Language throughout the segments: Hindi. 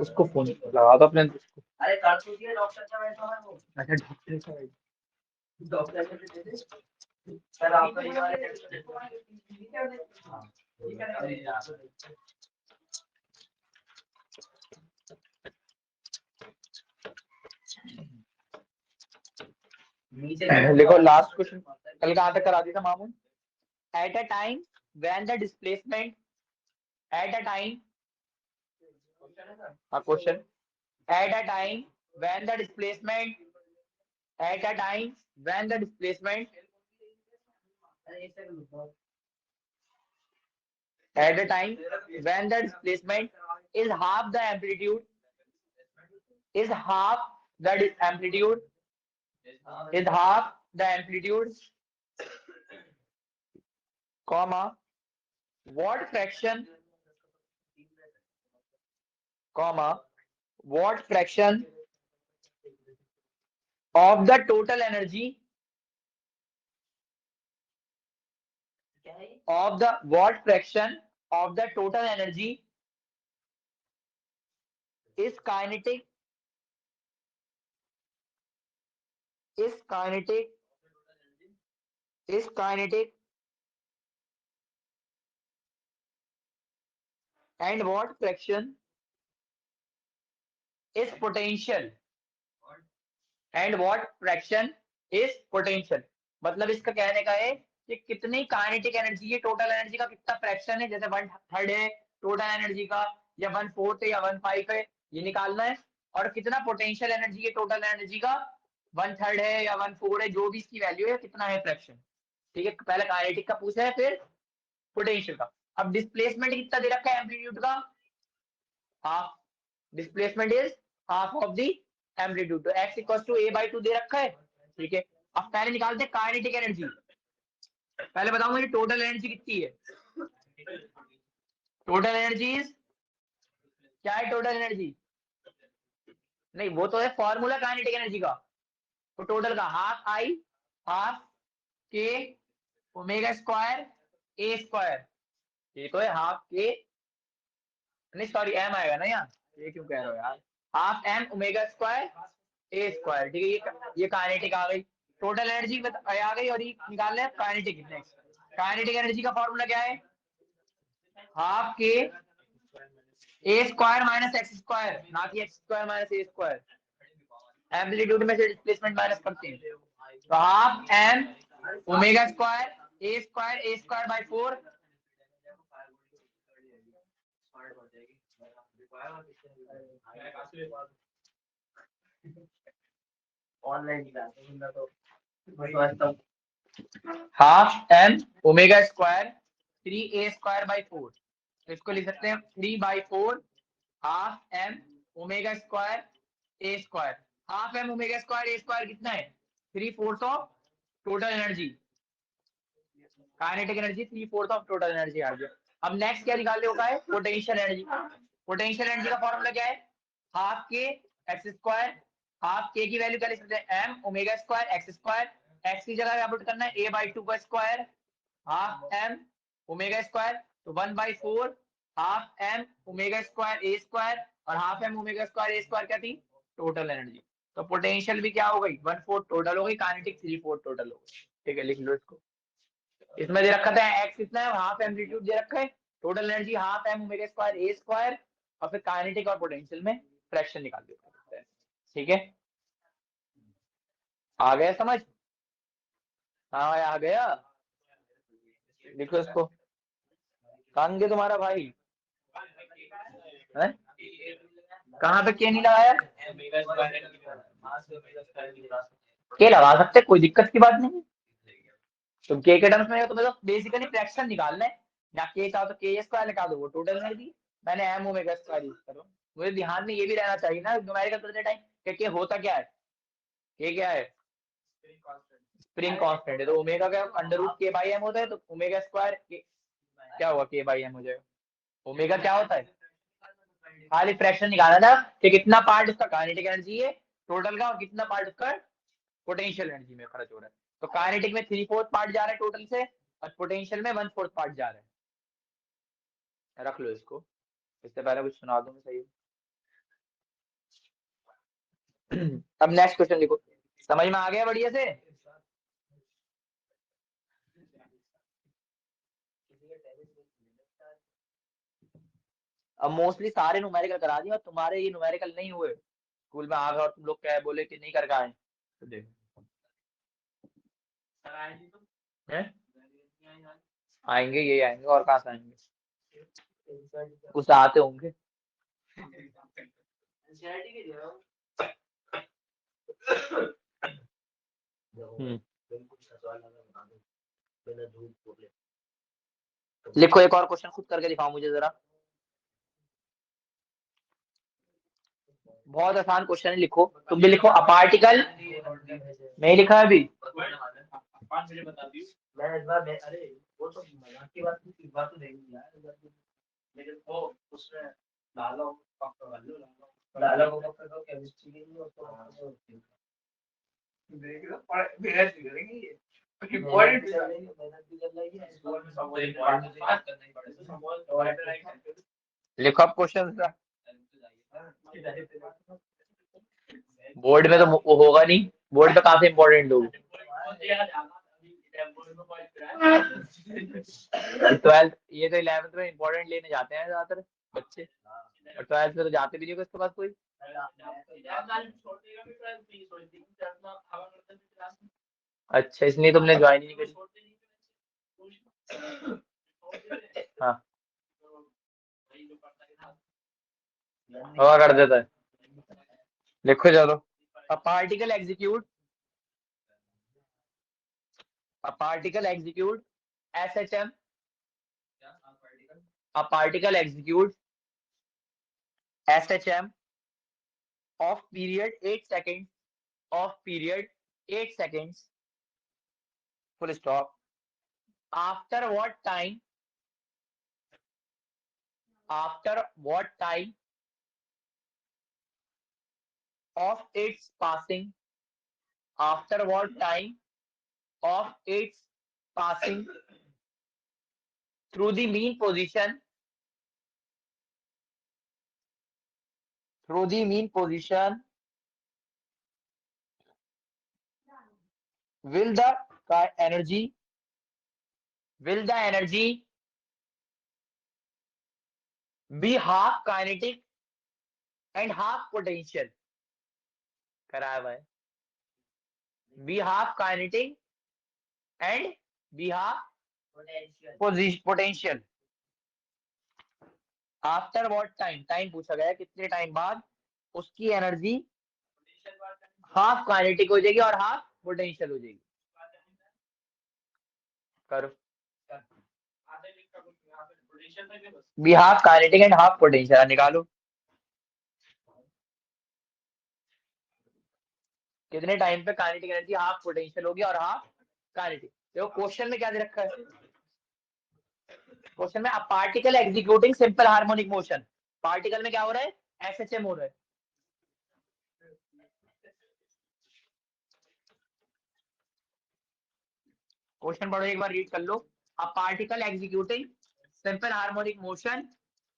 उसको फोन लगा दो अपने दोस्त को। अरे कर तो दिया डॉक्टर का बैठा है वो। अच्छा डॉक्टर का बैठा डॉक्टर के दे दे सर आपका ये वाला ठीक है देखो लास्ट क्वेश्चन कल कहाँ तक करा दिया था मामू। At a time when the displacement at a time question at a time when the displacement at a time when the displacement at a time when the displacement is half the amplitude is half the amplitude is half the amplitude comma what fraction comma what fraction of the total energy of the what fraction of the total energy is kinetic is kinetic is kinetic and what fraction is potential and what fraction is potential। मतलब इसका कहने का है कि कितनी काइनेटिक एनर्जी है, टोटल एनर्जी का कितना फ्रैक्शन है, जैसे 1/3 है टोटल एनर्जी का या 1/4 है या 1/5 है, ये निकालना है। और कितना पोटेंशियल एनर्जी है टोटल एनर्जी का, 1/3 है या 1/4 है, जो भी इसकी वैल्यू है कितना है फ्रैक्शन। ठीक है, पहले काइनेटिक का पूछा है फिर पोटेंशियल का। अब डिस्प्लेसमेंट कितना दे रखा है एम्पलीट्यूड का, half. Displacement is half of the amplitude, तो x इक्वल्स टू a/2 दे रखा है। ठीक है, अब पहले निकालते हैं काइनेटिक एनर्जी। पहले बताऊं मुझे टोटल एनर्जी कितनी है। टोटल एनर्जी क्या है, टोटल एनर्जी नहीं, वो तो है फॉर्मूला काइनेटिक एनर्जी का। तो टोटल का हाफ आई हाफ के ओमेगा स्क्वायर ए स्क्वायर, ये तो है हाफ के, नहीं सॉरी एम आएगा ना यहाँ, ये क्यों कह रहे हो यार, हाफ एम ओमेगा स्क्वायर ए स्क्वायर। ठीक है, ये काइनेटिक आ गई, टोटल एनर्जी आ गई। और ये निकाल ले काइनेटिक। नेक्स्ट काइनेटिक एनर्जी का फॉर्मूला क्या है, half k a square minus x square, ना कि x square minus a square. Amplitude में से डिस्प्लेसमेंट माइनस करते हैं, तो half M omega square A square by 4 half M omega square 3a² by 4। तो इसको लिख सकते हैं 3/4 हाफ एम ओमेगा स्क्वायर ए square. Half M omega square ए स्क्वायर कितना है, 3/4 of total energy, kinetic energy 3/4 of total energy आ गया। अब नेक्स्ट क्या निकालने होगा है, पोटेंशियल एनर्जी। पोटेंशियल एनर्जी का फॉर्मूला क्या है, हाफ के एक्स स्क्वायर, हाफ के की वैल्यू क्या लिख सकते हैं, M omega square X square, X की जगह पुट करना है a/2 का square, half M omega square, तो 1/4 हाफ एम ओमेगा स्क्वायर ए स्क्वायर, और हाफ एम ओमेगा स्क्वायर ए स्क्वायर क्या थी, टोटल एनर्जी। तो पोटेंशियल भी क्या हो गई, 1/4 टोटल हो गई, काइनेटिक 3/4 टोटल हो गई। ठीक है, लिख लो इसको। इसमें दे रखा था एक्स कितना है, हाफ एम्पलीट्यूड दे रखा है, total energy half M omega square ए स्क्वायर, और फिर काइनेटिक और पोटेंशियल में फ्रैक्शन निकाल देते हैं। ठीक है, आ गया समझ, हाँ आ गया, लिखो इसको। कहाँ तुम्हारा भाई है, कहाँ पे के नहीं लगाया, के लगा सकते, कोई दिक्कत की बात नहीं है। तुम के टर्म्स में हो तो मतलब बेसिकली फ्रैक्शन निकालना है, या के चाहो तो के स्क्वायर निकाल दो, वो टोटल एनर्जी। मैंने एम ओमेगा स्क्वायर यूज करो। मुझे ध्यान में ये भी रहना चाहिए ना न्यूमेरिकल करते टाइम कि के होता क्या है, के क्या है, स्प्रिंग कांस्टेंट है, तो ओमेगा का √k/m होता है, तो ओमेगा स्क्वायर क्या होगा, k/m हो जाएगा। ओमेगा क्या होता है, खाली फ्रैक्शन निकालना था कि कितना पार्ट उसका काइनेटिक एनर्जी है टोटल का, और कितना पार्ट उसका पोटेंशियल एनर्जी में खर्च हो रहा है। तो काइनेटिक में 3/4 पार्ट जा रहा है टोटल से, और पोटेंशियल में 1/4 पार्ट जा रहा है। रख लो इसको, इससे पहले कुछ सुना दूं मैं सही। अब नेक्स्ट क्वेश्चन लिखो। समझ में आ गया बढ़िया से? अब मोस्टली सारे न्यूमेरिकल करा दिए और तुम्हारे ये न्यूमेरिकल नहीं हुए, स्कूल में आ गए और तुम लोग क्या बोले कि नहीं करके आए, तो देखो। हैं? आएंगे, ये आएंगे, और कहाँ से आएंगे? कुछ आते होंगे। हम्म। लिखो एक और क्वेश्चन खुद करके दिखाओ मुझे जरा। बहुत आसान क्वेश्चन है, लिखो तुम भी लिखो। अ पार्टिकल, नहीं लिखा है अभी। मैं इस बार अरे वो तो मजाक की बात थी, इस बार तो नहीं यार, लेकिन वो उसमें लाला पक्का वाले लाला को पक्का तो केमिस्ट्री के लिए उसको देख लो और मेहनत भी करेंगे ये इम्पोर्टेंट मेहनत भी कर रही है स्कूल में सब इम्पोर्टेंट बात करना ही पड़ेगा। लिखो अब क्वेश्चन। बोर्ड में तो वो होगा नहीं, बोर्ड पे काफी इंपॉर्टेंट होगा। ट्वेल्थ, ये तो 11th में इंपॉर्टेंट लेने जाते हैं ज्यादातर बच्चे, और 12th में तो जाते भी नहीं होगा इसके पास कोई। अच्छा, इसलिए तुमने ज्वाइन ही नहीं करी। हाँ, हवा कर देता है। लिखो चलो। A particle execute, a particle execute SHM, a particle executes SHM of period 8 seconds, of period 8 seconds, full stop. After what time, after what time of its passing, after what time of its passing through the mean position, through the mean position, will the energy, will the energy be half kinetic and half potential? कराया हुआ है। be half kinetic and be half potential. After what time, time पूछा गया है कितने टाइम बाद उसकी एनर्जी हाफ काइनेटिक हो जाएगी और हाफ पोटेंशियल हो जाएगी। करो। बी half kinetic and half potential निकालो। कितने टाइम पे काइनेटिक एनर्जी हाफ पोटेंशियल होगी और हाफ काइनेटिक। देखो क्वेश्चन में क्या दे रखा है, क्वेश्चन में अ particle executing simple harmonic motion, particle में क्या हो रहा है, SHM हो रहा है। क्वेश्चन पढ़ो एक बार, रीड कर लो। A particle executing simple harmonic motion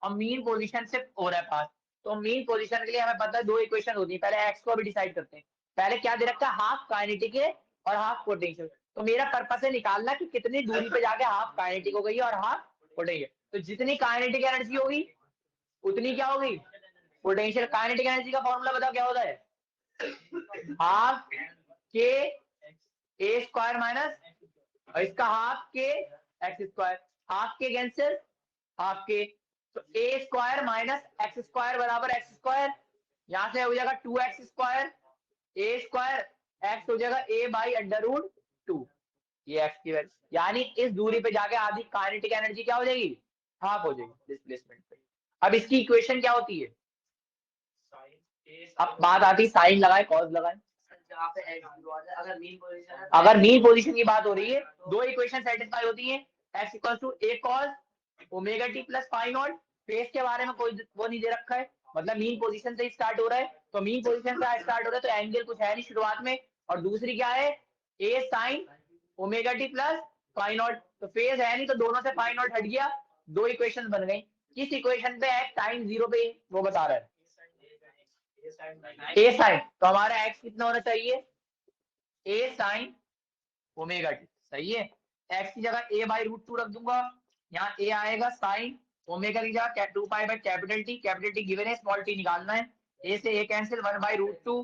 और मीन पोजीशन से हो रहा है पास। तो मीन पोजीशन के लिए हमें पता है दो इक्वेशन होती है, पहले एक्स को अभी डिसाइड करते हैं। पहले क्या दे रखा है, हाफ काइनेटिक है और हाफ पोटेंशियल। तो मेरा पर्पस है निकालना कि कितनी दूरी पे जाके हाफ काइनेटिक हो गई और हाफ पोटेंशियल। तो जितनी काइनेटिक एनर्जी होगी उतनी क्या होगी, पोटेंशियल। काइनेटिक एनर्जी का फॉर्मूला बताओ क्या होता है, half k a square minus, और इसका हाफ के एक्स स्क्वायर, हाफ के कैंसिल हाफ के, तो ए स्क्वायर माइनस एक्स स्क्वायर बराबर एक्स स्क्वायर, यहां से हो जाएगा 2x स्क्वायर, ए स्क्वायर एक्स हो जाएगा a बाई अंडर रूट 2, ये एक्स की वैल्यू, यानी इस दूरी पे जाके आधी काइनेटिक एनर्जी क्या हो जाएगी, हाफ हो जाएगी डिस्प्लेसमेंट पे। अब इसकी इक्वेशन क्या होती है, अब बात आती साइन लगाए कॉस लगाए। अगर मीन पोजीशन की बात हो रही है, दो इक्वेशन सेटिस्फाई होती है, x equal to A cos omega T plus phi naught. Phase के बारे में कोई वो नहीं दे रखा है, मतलब मीन पोजीशन से स्टार्ट हो रहा है, तो मीन पोजीशन से स्टार्ट हो रहा है तो एंगल कुछ है नहीं शुरुआत में। और दूसरी क्या है, A sine omega T plus phi naught, तो फेज है नहीं तो दोनों से फाई नॉट हट गया, दो इक्वेशन बन गई। किस इक्वेशन पे x sin 0 पे वो बता रहा है, a sin, तो हमारा x कितना होना चाहिए, a sin ओमेगा t, सही है। x की जगह a बाई रूट टू रख दूंगा, यहाँ a आएगा साइन ओमेगा की जगह 2 pi by capital T given है, स्मॉल टी निकालना है, a से a cancel, 1 by root two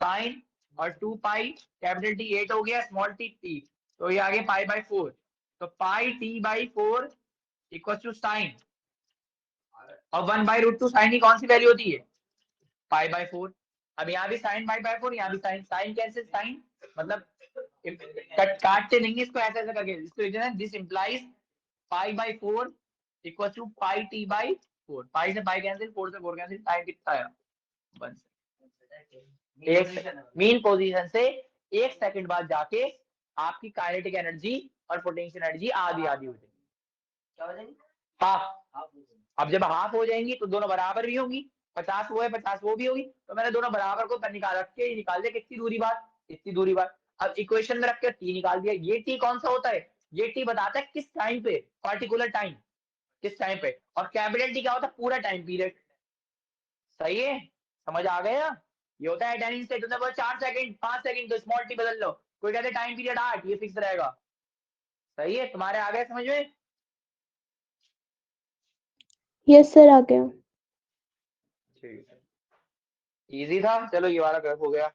sine और 2 पाई कैपिटल टी 8 हो गया, स्मॉल टी टी, तो ये आगे पाई बाई 4, तो pi T by 4 equal to sine, और 1 बाई रूट टू साइन की कौन सी वैल्यू होती है, पाई बाई 4। अब यहाँ भी साइन पाई बाई 4, यहाँ भी साइन, साइन कैंसिल साइन, मतलब काटते नहीं इसको, ऐसे ऐसे करके, इसको this implies pi by 4 equal to pi T by 4, pi से पाई कैंसिल, 4 से 4 कैंसिल, टाइम कितना आया 1। एक मीन पोजीशन से 1 सेकंड बाद जाके आपकी काइनेटिक एनर्जी और पोटेंशियल एनर्जी आधी आधी हो जाएगी, क्या हो जाएगी, हाफ। अब जब हाफ हो जाएंगी तो दोनों बराबर भी होंगी, 50 वो है 50 वो भी होगी, तो मैंने दोनों बराबर को निकाल रख के निकाल दिया कितनी दूरी बाद, इतनी दूरी बाद। अब इक्वेशन में रख के टी निकाल दिया, ये टी कौन सा होता है, ये टी बताता है किस टाइम पे, पर्टिकुलर टाइम, किस टाइम पे, और कैपिटल टी क्या होता है, पूरा टाइम पीरियड, सही है, समझ आ गया। ये होता है टेन स्टेट, 4 सेकंड 5 सेकंड, तो स्मॉल टी बदल लो, कोई कहते टाइम पीरियड 8, ये फिक्स रहेगा, सही है, तुम्हारे आ गए समझ में। यस सर आ गया। ठीक है, इजी था, चलो ये वाला कर हो गया।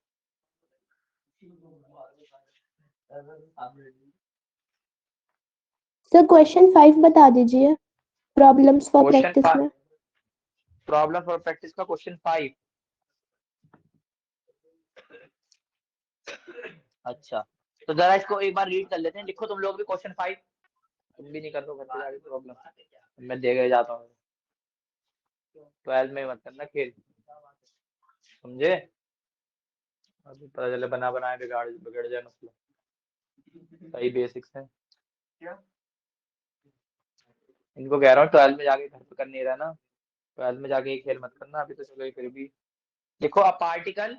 सर क्वेश्चन 5 बता दीजिए, प्रॉब्लम्स फॉर प्रैक्टिस में। प्रॉब्लम फॉर प्रैक्टिस का क्वेश्चन 5, अच्छा तो जरा इसको एक बार रीड कर लेते हैं, लिखो तुम लोग भी क्वेश्चन 5, तुम भी नहीं कर दो घर पे जाके प्रॉब्लम, मैं दे गए जाता हूँ, 12 में मत करना खेल, समझे, अभी पता चले बना बनाए बिगड़ जाए मसला, सही बेसिक्स है, इनको कह रहा हूँ 12 में जाके घर पे कर नहीं रहा ना, 12 में जाके ये खेल मत करना, अभी तो चलो फिर भी देखो, अ पार्टिकल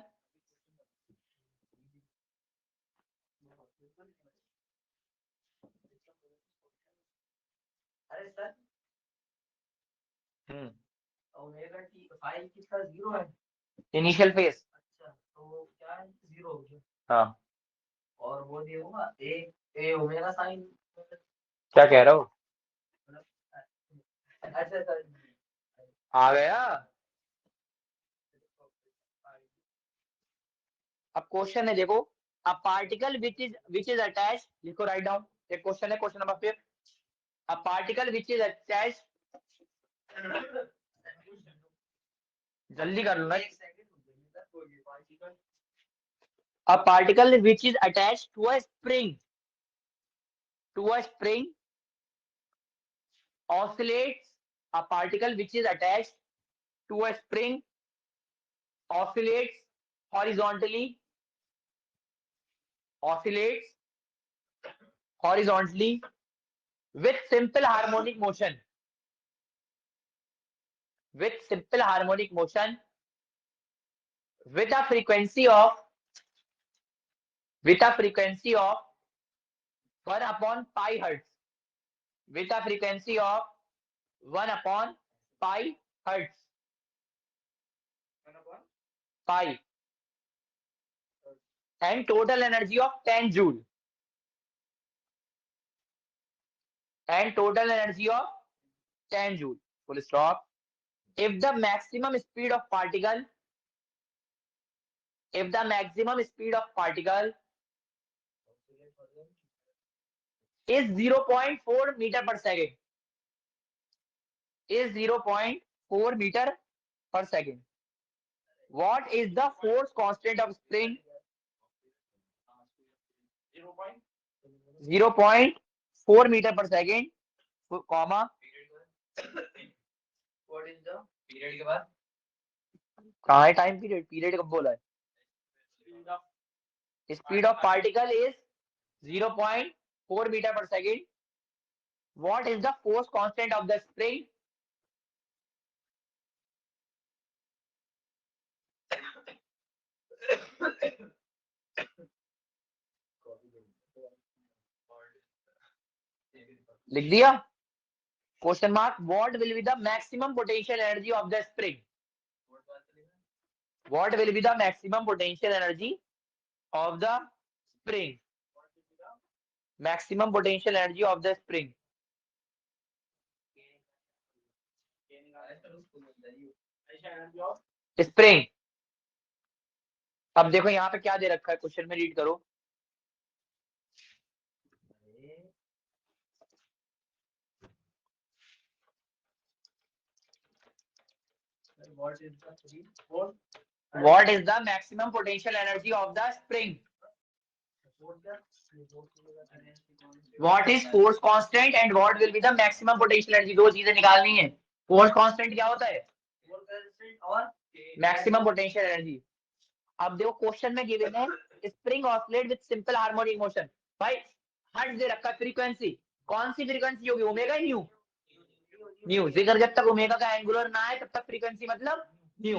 अरे सर ओमेगा टी 5 किसका 0 है, इनिशियल फेज, अच्छा तो क्या है 0 हो गया, हाँ, और वो ये होगा ए ओमेगा साइन, क्या कह रहा हो, अच्छा सर आ गया। अब क्वेश्चन है देखो, a particle which is attach, लिखो राइट डाउन, एक क्वेश्चन है, question number 5, a particle which is attach, जल्दी कर लो ना, a particle which is attached to a spring oscillates, a particle which is attached to a spring oscillates horizontally, oscillates horizontally with simple harmonic motion, with simple harmonic motion with a frequency of 1 upon pi hertz, with a frequency of 1 upon pi hertz, pi, and total energy of 10 joule, and total energy of 10 joule, full stop. If the maximum speed of particle, if the maximum speed of particle is 0.4 meter per second, is 0.4 meter per second, what is the force constant of spring, 0.4 meter per second, comma, what is the period के बाद कहाँ है टाइम पीरियड, पीरियड कब बोला है, speed of particle is 0.4 meter per second, what is the force constant of the spring, लिख दिया, question mark, what will be the maximum potential energy of the spring? What will be the maximum potential energy of the spring? Maximum potential energy of the spring. Spring. अब देखो यहाँ पे क्या दे रखा है, क्वेश्चन में रीड करो। What is the maximum potential energy of the spring? What is force constant and what will be the maximum potential energy? दो चीजें निकालनी है। फोर्स कांस्टेंट क्या होता है और मैक्सिमम पोटेंशियल एनर्जी। अब देखो क्वेश्चन में गिवन है spring oscillate with simple harmonic motion. भाई हर्ट्ज दे रखा है, फ्रीक्वेंसी कौन सी फ्रीक्वेंसी होगी? Omega new. न्यू जिगर जब तक ओमेगा का एंगुलर ना आए तब तक फ्रीक्वेंसी मतलब न्यू।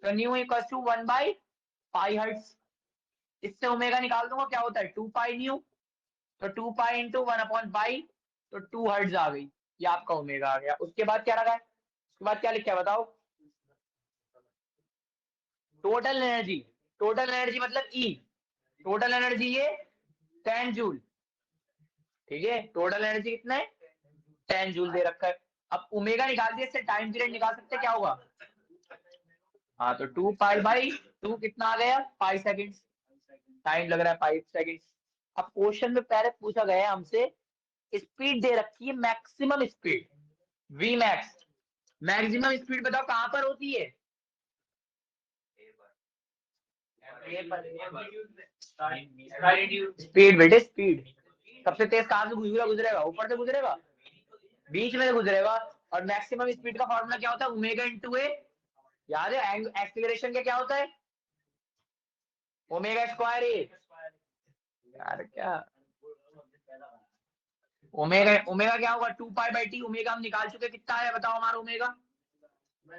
तो न्यू इक्वल टू 1/पाई हर्ट्ज। इससे ओमेगा निकाल दूंगा, क्या होता है 2 पाई न्यू। तो 2 पाई इंटू 1/पाई, तो 2 हर्ट्ज आ गई। ये आपका ओमेगा आ गया। उसके बाद क्या रखा है? उसके बाद क्या लिखा है बताओ? Total energy. टोटल एनर्जी मतलब ई। टोटल एनर्जी ये 10 जूल। ठीक है, टोटल एनर्जी कितना है? 10 जूल दे रखा है। अब ओमेगा निकाल दिया, इससे टाइम पीरियड निकाल सकते हैं, क्या होगा? हाँ, तो 2 पाई/2 कितना आ गया? 5 सेकेंड। टाइम लग रहा है 5 सेकेंड। अब क्वेश्चन में पहले पूछा गया है हमसे, स्पीड दे रखी है maximum speed V max. Maximum speed बताओ कहां पर होती है? स्पीड बेटे, स्पीड। सबसे तेज कहां से गुजरेगा? ऊपर से गुजरेगा, बीच में से गुजरेगा। और मैक्सिमम स्पीड का फॉर्मूला क्या होता है? ओमेगा इंटू ए। याद है एक्सीलरेशन का क्या होता है? ओमेगा स्क्वायर ए। यार क्या ओमेगा, ओमेगा क्या होगा? 2 पाई/टी। ओमेगा हम निकाल चुके, कितना है बताओ हमारा ओमेगा?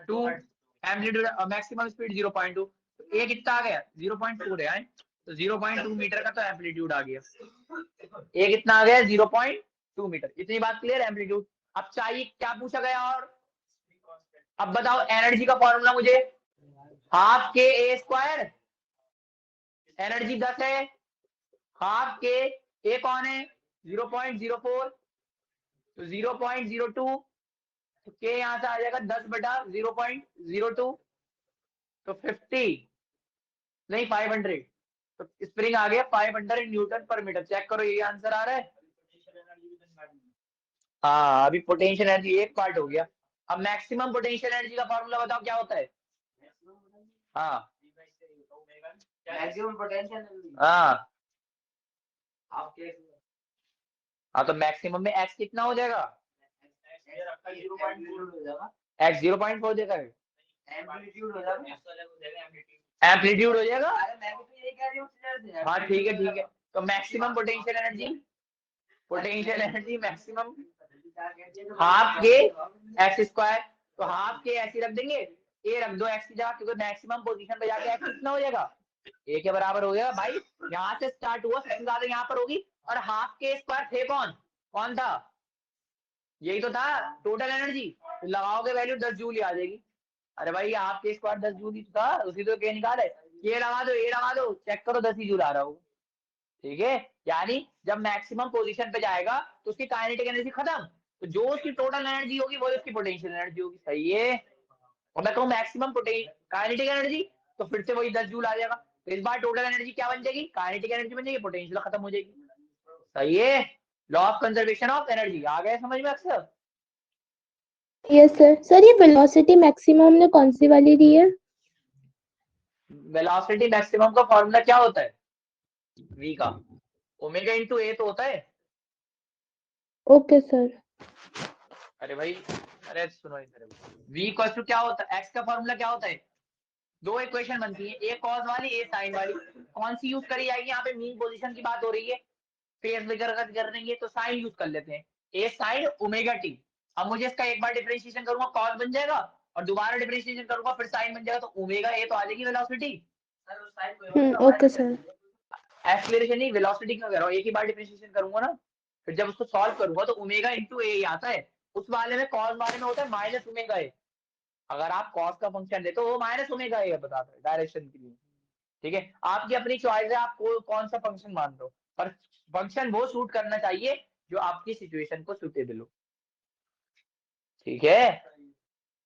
2। Amplitude maximum speed 0.2। तो ए कितना आ गया? 0.2 रहा है, तो 0.2 मीटर का तो एम्पलीट्यूड आ गया। ए कितना आ गया? 0.2 मीटर। इतनी बात क्लियर? एम्पलीट्यूड। अब चाहिए क्या पूछा गया? और अब बताओ एनर्जी का फॉर्मूला मुझे। Half k a square, energy 10 है। हाफ के ए कौन है? 0.04, तो 0.02, तो के यहां से आ जाएगा 10/0.02, तो 50 नहीं 500। तो स्प्रिंग आ गया 500 न्यूटन पर मीटर। चेक करो ये आंसर आ रहा है। हाँ, अभी पोटेंशियल एनर्जी एक पार्ट हो गया। अब मैक्सिमम पोटेंशियल एनर्जी का फॉर्मूला बताओ क्या होता है? हाँ, मैक्सिमम पोटेंशियल। हाँ हाँ, तो मैक्सिमम में एक्स कितना हो जाएगा? एक्स 0.4 देगा, एम्पलीट्यूड हो जाएगा। एम्पलीट्यूड हो जाएगा। हाँ ठीक है ठीक है। तो maximum potential energy, potential energy maximum half के एक्स स्क्वायर। तो हाफ के ऐसे रख देंगे, ए रख दो एक्स की जगह, क्योंकि मैक्सिमम पोजीशन पे जाके एक्स कितना हो जाएगा? ए के बराबर हो जाएगा। भाई यहाँ से स्टार्ट हुआ, सबसे ज्यादा यहाँ पर होगी। और हाफ के स्क्वायर थे कौन? कौन था? यही तो था टोटल एनर्जी। तो लगाओगे वैल्यू 10 जूल ही आ जाएगी। अरे भाई हाफ के स्क्वायर 10 जूल ही था, उसी तो के निकाले। ये लगा दो, ये लगा दो, चेक करो 10 ही जूल आ रहा हो। ठीक है, यानी जब मैक्सिमम पोजीशन पे जाएगा तो उसकी काइनेटिक एनर्जी खत्म। तो जो उसकी टोटल एनर्जी होगी वो उसकी पोटेंशियल एनर्जी होगी। सही है। और मैं कहूँ मैक्सिमम काइनेटिक एनर्जी, तो फिर से वही 10 जूल आ जाएगा। तो इस बार टोटल एनर्जी क्या बन जाएगी? काइनेटिक एनर्जी बन जाएगी, पोटेंशियल खत्म हो जाएगी। सही है। Law of conservation of energy आ गया समझ में अक्सर? Yes sir. सर ये वेलोसिटी मैक्सिमम हमने कौन सी वाली दी है? वेलोसिटी मैक्सिमम का फॉर्मूला क्या होता है? वी का ओमेगा इंटू ए तो होता है। Okay sir. अरे भाई, अरे सुनो इधर, वी इक्वल टू क्या होता है? एक्स का फॉर्मूला क्या होता है? दो इक्वेशन बनती है, ए कॉस वाली, ए साइन वाली। कौन सी यूज करी जाएगी? यहाँ पे मीन पोजीशन की बात हो रही है, फेस वगैरह कर देंगे, तो साइन यूज कर लेते हैं। ए साइन ओमेगा टी। अब मुझे इसका एक बार डिफरेंशिएशन करूंगा कॉस बन जाएगा, और दोबारा डिफरेंशिएशन करूंगा फिर साइन बन जाएगा, तो ओमेगा ए तो आ जाएगी वेलोसिटी। Okay sir. एक्सीलरेशन नहीं, वेलोसिटी क्यों कह रहा हूँ? एक ही बार डिफरेंशिएशन करूंगा ना, फिर जब उसको सॉल्व करूंगा तो ओमेगा इंटू ए आता है। उस वाले में कॉस वाले में होता है माइनस ओमेगा ए। अगर आप कॉस का फंक्शन ले तो वो माइनस ओमेगा ए बताता है डायरेक्शन के लिए। ठीक है, आपकी अपनी चॉइस है, आप कौन सा फंक्शन मान लो, पर फंक्शन वो सूट करना चाहिए जो आपकी सिचुएशन को सूटेबल हो। ठीक है,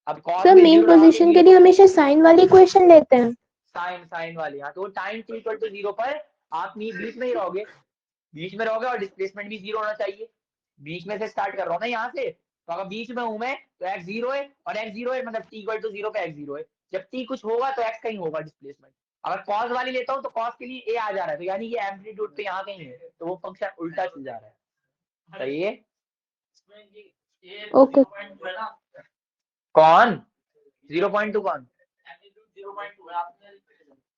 अब कॉस सर भी मेन 0 लगा पोजीशन के लिए हमेशा साइन वाली इक्वेशन लेते हैं। साइन वाली, हाँ, तो टाइम t इक्वल टू 0 पर आप बीच में ही रहोगे, बीच में रहोगे और डिस्प्लेसमेंट भी 0 होना चाहिए। बीच में से स्टार्ट कर रहा हूँ ना यहाँ से, तो अगर बीच में हूं मैं तो x 0 है, और x 0 है मतलब t इक्वल टू 0 पे x 0 है। जब t कुछ होगा तो x कहीं होगा डिस्प्लेसमेंट। अगर कॉस वाली लेता हूँ तो कॉस के लिए a आ जा रहा है, तो यानी ये एम्पलीट्यूड पे यहाँ कहीं है, तो वो फंक्शन उल्टा चल जा रहा है। सही है। ओके। कौन 0.2 कौन?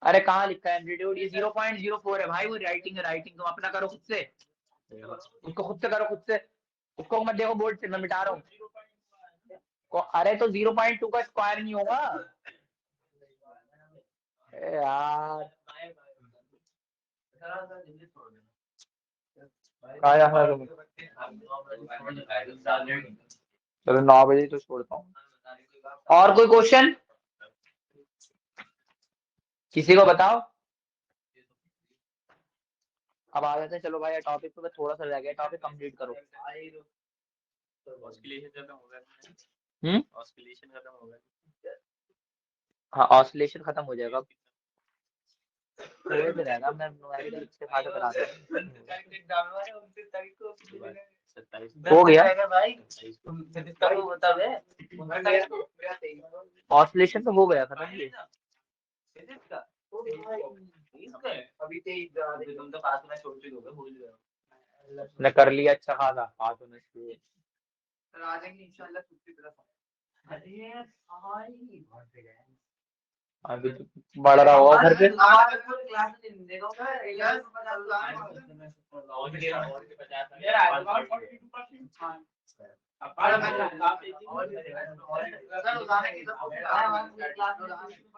अरे कहाँ लिखा है एम्पलीट्यूड? ये 0.04 है भाई, वो राइटिंग तुम अपना करो खुद से, उसको खुद से करो खुद से, उसको मत देखो बोर्ड से, मैं मिटा रहा हूँ। अरे तो 0.2 का स्क्वायर नहीं होगा यार। चलो 9 बजे तो छोड़ता हूँ। और कोई क्वेश्चन किसी को बताओ? अब आ जाते हैं, चलो भाई टॉपिक पे थोड़ा सा रह गया, टॉपिक कंप्लीट करो। हाँ ऑसिलेशन खत्म हो जाएगा, थोड़े से रहेगा, मैं न्यूमेरिकल से खाते करा हो गया। ऑसिलेशन तो हो गया खत्म ये। ने कर लिया अच्छा खासा, पास होने चाहिए। अभी तो बढ़ रहा होगा घर पे।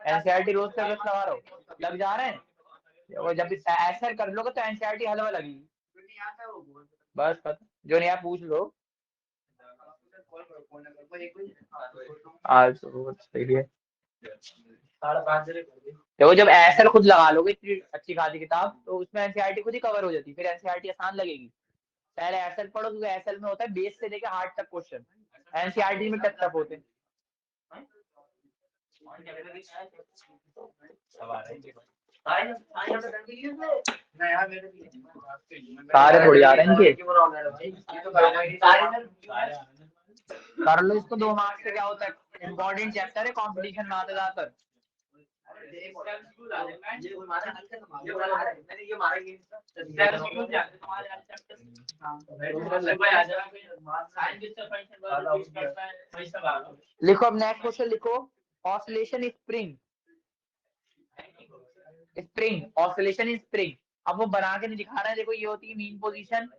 एनसीईआरटी रोज का लगा रहा हो, लग जा रहे हैं, वो जब ऐसा कर लोगे तो एनसीईआरटी हलवा लगेगी। बस खत्म, जो नहीं आप पूछ लो। आज तो सही है। देखो जब एसएल खुद लगा लोगे इतनी अच्छी खासी किताब, तो उसमें एनसीईआरटी खुद ही कवर हो जाती है, फिर एनसीईआरटी आसान लगेगी। पहले एसएल पढ़ो, क्योंकि एसएल में होता है बेस से लेके हार्ड तक क्वेश्चन, एनसीईआरटी में टफ होते हैं। सारे थोड़ी आ रहे हैं इनके, कर लो इसको, 2 मार्क्स से क्या होता है, इम्पोर्टेंट चैप्टर है, कंपटीशन में आता ज्यादातर। लिखो अब नेक्स्ट क्वेश्चन लिखो, oscillation spring, oscillation in spring. अब वो बना के नहीं दिखा रहा है, देखो ये होती है मीन पोजीशन,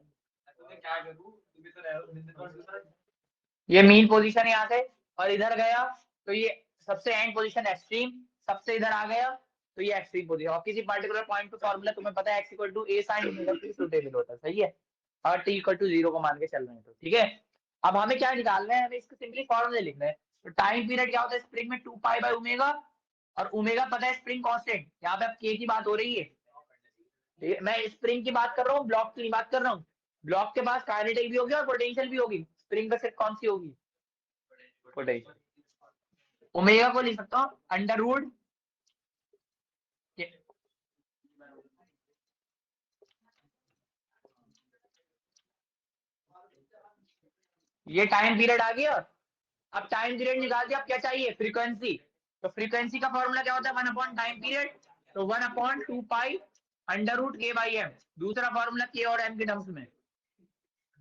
ये मीन पोजीशन यहाँ से, और इधर गया तो ये सबसे एंड पोजीशन एक्सट्रीम, सबसे इधर आ गया तो ये एक्सट्रीम पोजीशन। और किसी पर्टिकुलर पॉइंट पे फॉर्मूला तुम्हें पता है x equal to a sin omega t suitable होता है, सही है, और t इक्वल टू 0 को मान के चल रहे हैं तो ठीक है। अब हमें क्या निकालना है, हमें इसको सिंपली फॉर्मूले लिखना है। तो टाइम पीरियड क्या होता है स्प्रिंग में, 2 पाई बाय ओमेगा, और ओमेगा पता है स्प्रिंग कांस्टेंट, यहाँ पे अब k की बात हो रही है, मैं स्प्रिंग की बात कर रहा हूँ, ब्लॉक की बात कर रहा हूँ। ब्लॉक के पास काइनेटिक भी होगी और पोटेंशियल भी होगी, स्प्रिंग में सिर्फ कौन सी होगी, पोटेंशियल। ओमेगा को लिख सकता हूँ अंडर रूट, ये टाइम पीरियड आ गया। अब टाइम पीरियड निकाल दिया, अब क्या चाहिए, फ्रीक्वेंसी। तो फ्रीक्वेंसी का फॉर्मूला क्या होता है, 1 अपॉन टाइम पीरियड, तो 1 अपॉन 2 पाई अंडर रूट के बाई एम। दूसरा फॉर्मूला के और एम के टर्म्स में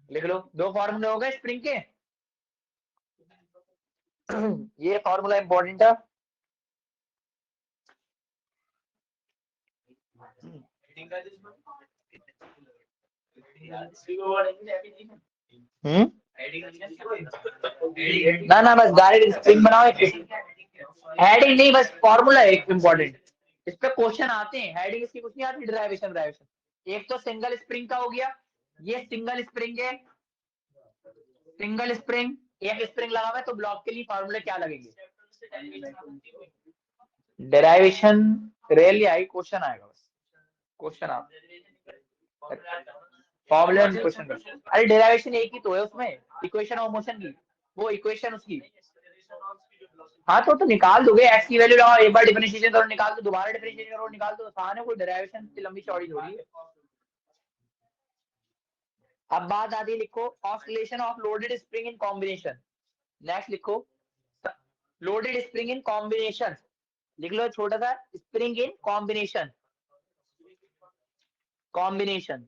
लिख लो, 2 फॉर्मूले हो गए स्प्रिंग के। ये फॉर्मूला इंपॉर्टेंट है। ना ना बस डायरेक्ट स्प्रिंग बनाओ, हेडिंग नहीं, बस फॉर्मूला है एक इंपॉर्टेंट, इस पे क्वेश्चन आते हैं, हेडिंग इसकी कुछ नहीं आती, ड्राइवेशन। एक तो सिंगल स्प्रिंग का हो गया, ये सिंगल स्प्रिंग है, सिंगल स्प्रिंग एक स्प्रिंग लगा हुआ है तो ब्लॉक के लिए फॉर्मूले क्या लगेंगे? डेराइवेशन रेयरली आई, क्वेश्चन आएगा बस, क्वेश्चन आप फॉर्मूला क्वेश्चन कर। अरे डेराइवेशन एक ही तो है उसमें, इक्वेशन ऑफ मोशन की, वो इक्वेशन उसकी। हाँ तो निकाल दोगे, एक्स की वैल्यू लगाओ, एक बार डिफरेंशिएशन करो निकाल दो, दोबारा डिफरेंशिएशन करो निकाल दो, आसान है, कोई डेराइवेशन की लंबी चौड़ी थोड़ी है। अब बात आती है, लिखो oscillation of loaded spring in combination. Next लिखो लोडेड स्प्रिंग इन कॉम्बिनेशन, लिख लो छोटा सा, स्प्रिंग इन कॉम्बिनेशन, कॉम्बिनेशन।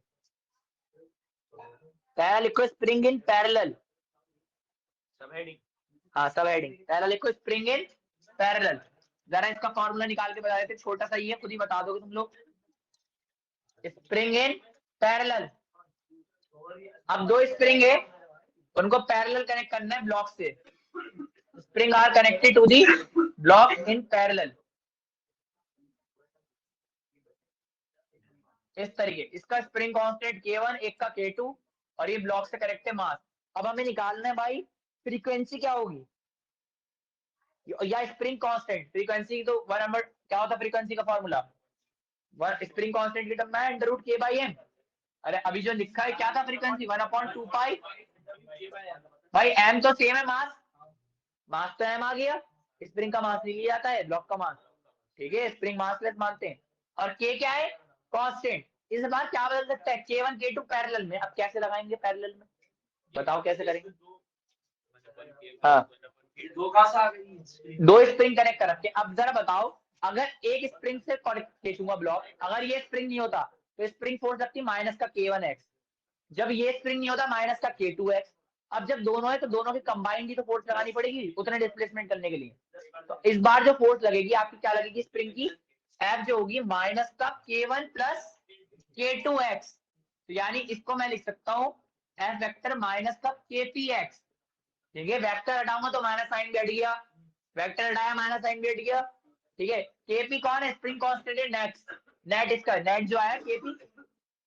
पहला लिखो स्प्रिंग इन पैरेलल, सब हेडिंग, हाँ सब हेडिंग। पहला लिखो स्प्रिंग इन पैरेलल, जरा इसका फॉर्मूला निकाल के बता देते, छोटा सा ही है, खुद ही बता दोगे तुम लोग। स्प्रिंग इन पैरेलल, अब दो स्प्रिंग है, उनको पैरेलल कनेक्ट करना है ब्लॉक से, spring are connected to the block in parallel, इस तरीके। इसका स्प्रिंग कांस्टेंट K1, एक का K2, और ये ब्लॉक से कनेक्ट है मास। अब हमें निकालना है भाई फ्रीक्वेंसी क्या होगी, या स्प्रिंग कांस्टेंट। फ्रीक्वेंसी तो वन नंबर क्या होता है, फ्रीक्वेंसी का फॉर्मूला स्प्रिंग कांस्टेंट की टर्म में √K/m। अरे अभी जो लिखा है क्या था, फ्रीक्वेंसी 1/2 पाई, भाई एम तो सेम है, मास, मास तो एम आ गया, स्प्रिंग का मास नहीं लिया जाता है, ब्लॉक का मास, ठीक है, स्प्रिंग मासलेस मानते हैं। और के क्या है, कांस्टेंट। इस बार क्या बदल सकता है, K1 K2 पैरेलल में, अब कैसे लगाएंगे पैरेलल में, बताओ कैसे करेंगे? हाँ दो स्प्रिंग कनेक्ट कर रखे, अब जरा बताओ, अगर एक स्प्रिंग से खींचूंगा ब्लॉक, अगर ये स्प्रिंग नहीं होता तो स्प्रिंग फोर्स लगती माइनस का K1x, जब ये स्प्रिंग नहीं होता माइनस का K2x। अब जब दोनों है तो दोनों की कंबाइंड ही तो फोर्स लगानी पड़ेगी उतने डिस्प्लेसमेंट करने के लिए। तो इस बार जो फोर्स लगेगी आपकी क्या लगेगी, स्प्रिंग की F जो होगी माइनस का K1 प्लस K2x, तो यानी इसको मैं लिख सकता हूँ F वेक्टर माइनस का KPx, ठीक है, वेक्टर हटाऊंगा तो माइनस साइन बैठ गया, वेक्टर हटाया माइनस साइन बैठ गया, ठीक है। केपी कौन है, स्प्रिंग कांस्टेंट है, नेट इसका नेट जो आया केपी।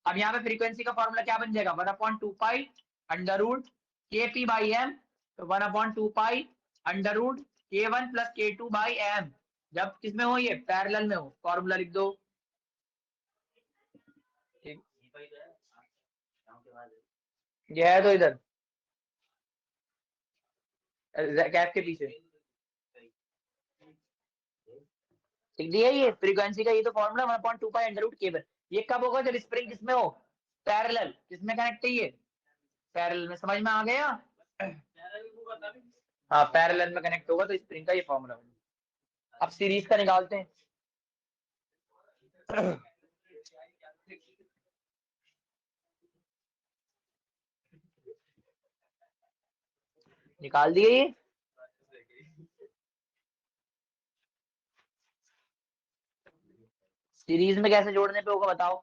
अब यहाँ पे फ्रीक्वेंसी का फॉर्मूला क्या बन जाएगा, 1/2 पाई अंडर रूट KP/m, तो 1/2 pi under root K1 plus K2/m, जब किसमें हो, ये पैरेलल में हो, फॉर्मूला लिख दो। ये है तो इधर कैप के पीछे लिख दिया, ये फ्रीक्वेंसी का ये तो formula 1/2 pi under root K1। ये कब होगा, जब स्प्रिंग किसमें हो, पैरेलल, किसमें कनेक्ट है ये, पैरेलल में, समझ में आ गया? हाँ पैरेलल में कनेक्ट होगा तो स्प्रिंग का ये फॉर्मूला। अब सीरीज का निकालते हैं। निकाल दिए ये, सीरीज में कैसे जोड़ने पे होगा बताओ,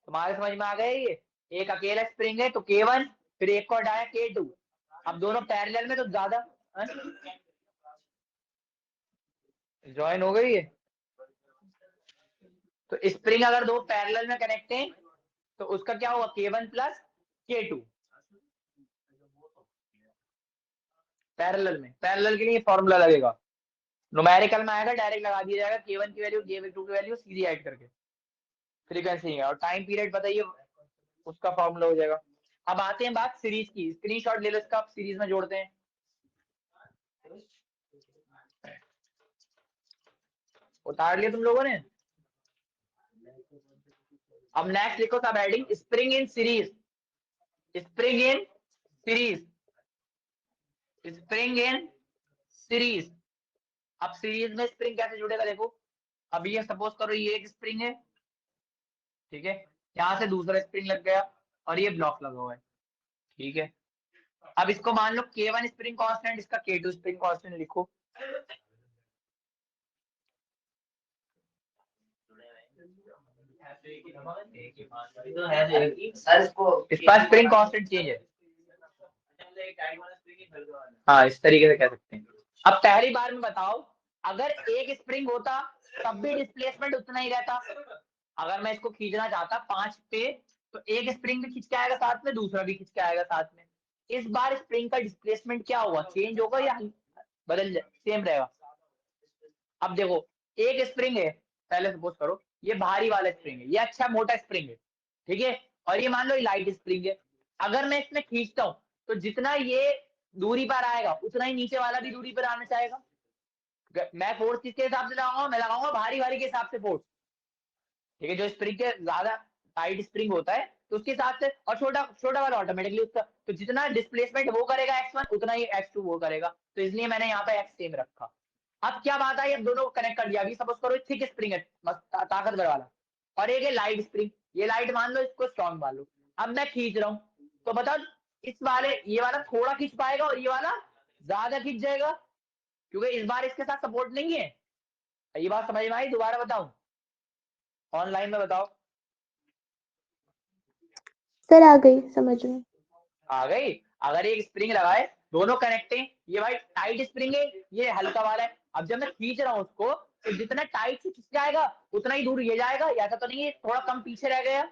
तुम्हारे समझ में आ गया ये? एक अकेला स्प्रिंग है तो K1, फिर एक को हटाया K2, अब दोनों पैरेलल में तो ज्यादा ज्वाइन हो गई है। तो स्प्रिंग अगर दो पैरेलल में कनेक्ट है तो उसका क्या होगा, K1 प्लस K2 पैरेलल में, पैरेलल के लिए फॉर्मूला लगेगा, न्यूमेरिकल में आएगा, डायरेक्ट लगा दिया जाएगा, K1 की वैल्यू K2 की वैल्यू सीधी ऐड करके, फ्रीक्वेंसी है और टाइम पीरियड बताइए, उसका फॉर्मूला हो जाएगा। अब आते हैं बात सीरीज की, स्क्रीनशॉट ले लो इसका, सीरीज में जोड़ते हैं। उतार लिया तुम लोगों ने? अब नेक्स्ट लिखो सब heading, spring in series, spring in series, spring in series. अब सीरीज में स्प्रिंग कैसे जुड़ेगा देखो, अब ये सपोज करो ये एक स्प्रिंग है, ठीक है, यहां से दूसरा स्प्रिंग लग गया और ये ब्लॉक लगा हुआ है, ठीक है। अब इसको मान लो K1 स्प्रिंग कांस्टेंट, इसका K2 स्प्रिंग कांस्टेंट लिखो। इसका स्प्रिंग कांस्टेंट चेंज है, हाँ इस तरीके से कह सकते हैं। अब पहली बार में बताओ, अगर एक स्प्रिंग होता तब भी डिस्प्लेसमेंट उतना ही रहता, अगर मैं इसको खींचना चाहता 5 पे तो एक स्प्रिंग भी खींच के आएगा साथ में, दूसरा भी खींच के आएगा साथ में, इस बार स्प्रिंग का डिस्प्लेसमेंट क्या होगा, चेंज होगा या बदल सेम रहेगा? अब देखो एक स्प्रिंग है, पहले सपोज करो ये भारी वाला स्प्रिंग है, ये अच्छा मोटा स्प्रिंग है, ठीक है, और ये मान लो लाइट स्प्रिंग है। अगर मैं इसमें खींचता हूँ तो जितना ये दूरी पर आएगा उतना ही नीचे वाला भी दूरी पर आना चाहेगा। मैं फोर्स किसके हिसाब से लगाऊंगा, मैं लगाऊंगा भारी वाली के हिसाब से फोर्स, ठीक है, जो स्प्रिंग के ज्यादा टाइट स्प्रिंग होता है तो उसके हिसाब से, और छोटा छोटा वाला ऑटोमेटिकली उसका, तो जितना डिस्प्लेसमेंट वो करेगा x1 उतना ही x2 वो करेगा, तो इसलिए मैंने यहाँ पे x सेम रखा। अब क्या बात आई, अब दोनों को कनेक्ट कर दिया। अभी सपोज करो थिक स्प्रिंग है ताकतवर वाला, और एक है लाइट स्प्रिंग, ये लाइट मान लो, इसको स्ट्रॉन्ग मान लो। अब मैं खींच रहा हूँ तो बताओ इस वाले ये वाला थोड़ा खींच पाएगा और ये वाला ज्यादा खींच जाएगा, क्योंकि इस बार इसके साथ सपोर्ट नहीं है। ये बात समझ में आई, दोबारा बताऊं, ऑनलाइन में बताओ। सर आ गई समझ में। आ गई। अगर एक स्प्रिंग लगाए, दोनों कनेक्ट है, ये भाई टाइट स्प्रिंग है, ये हल्का वाला है। अब जब मैं खींच रहा हूँ उसको तो जितना टाइट से खींच जाएगा उतना ही दूर ये जाएगा, ऐसा तो नहीं है थोड़ा कम पीछे रह गया,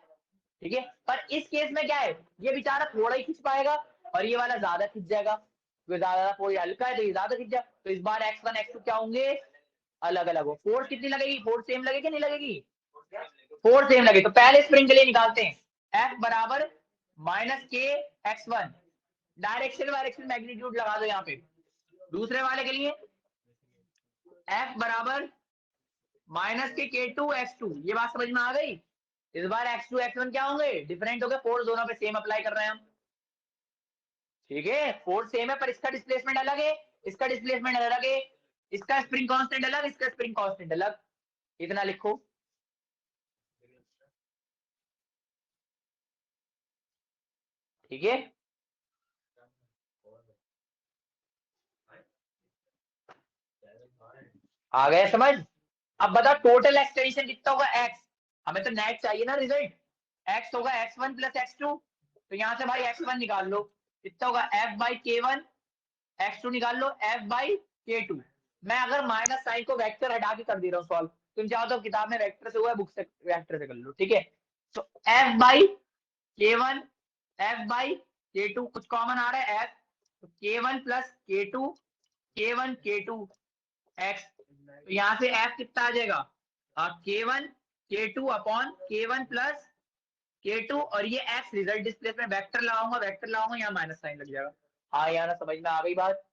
ठीक है। पर इस केस में क्या है, ये बेचारा थोड़ा ही खींच पाएगा और ये वाला ज्यादा खींच जाएगा, तो ज्यादा कोई हल्का है तो ये ज्यादा खींच जाए, तो इस बार x1 x2 क्या होंगे, अलग अलग हो। फोर्स कितनी लगेगी, फोर्स सेम लगेगी नहीं लगेगी, फोर्स सेम लगे। तो पहले स्प्रिंग के लिए निकालते हैं, F बराबर माइनस के x1, डायरेक्शन वायरेक्शन मैग्नीट्यूड लगा दो यहाँ पे। दूसरे वाले के लिए F बराबर माइनस के K2 x2, ये बात समझ में आ गई। इस बार x2 x1 क्या होंगे, डिफरेंट हो गए, फोर्स दोनों पे सेम अप्लाई कर रहे हैं हम, ठीक है, फोर्स सेम है पर इसका डिस्प्लेसमेंट अलग है, इसका डिस्प्लेसमेंट अलग है, इसका स्प्रिंग कांस्टेंट अलग, इसका स्प्रिंग कांस्टेंट अलग, इतना लिखो। ठीक है, आ गया समझ। अब बताओ टोटल एक्सटेंशन कितना होगा x, हमें तो नेट चाहिए ना रिजल्ट। x होगा x1 प्लस x2, तो यहाँ से भाई x1 निकाल लो, कितना होगा f बाई k1, x2 निकाल लो f बाई k2। मैं अगर माइनस साइन को वेक्टर हटा के कर दे रहा हूँ सॉल्व, तुम चाहो तो किताब में वेक्टर से हुआ है, बुक से वेक्टर से कर लो, ठीक है। तो f by k1 f by k2 कुछ कॉमन आ रहा है f, तो k1 plus k2 k1 k2 x, तो यहाँ से f कितना आ जाएगा, k1 k2 upon k1 plus k2, और ये x रिजल्ट डिस्प्लेसमेंट वेक्टर लगाऊंगा यहाँ माइनस साइन लग जाएगा। हाँ यहाँ ना समझ में आ गई बात,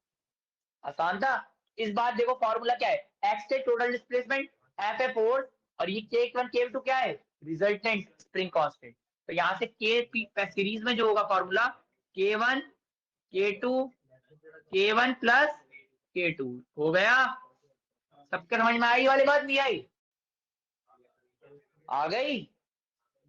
आसान था। इस बार देखो फॉर्मूला क्या है, x से टोटल डिस्प्लेसमेंट, f है फोर्स, और ये k1 k2 क्या है, रिजल्टेंट स्प्रिंग कांस्टेंट। तो यहाँ से k सीरीज में जो होगा formula k1 k2 k1 plus k2 हो गया। सबके समझ में आई वाली बात, नहीं आई, आ गई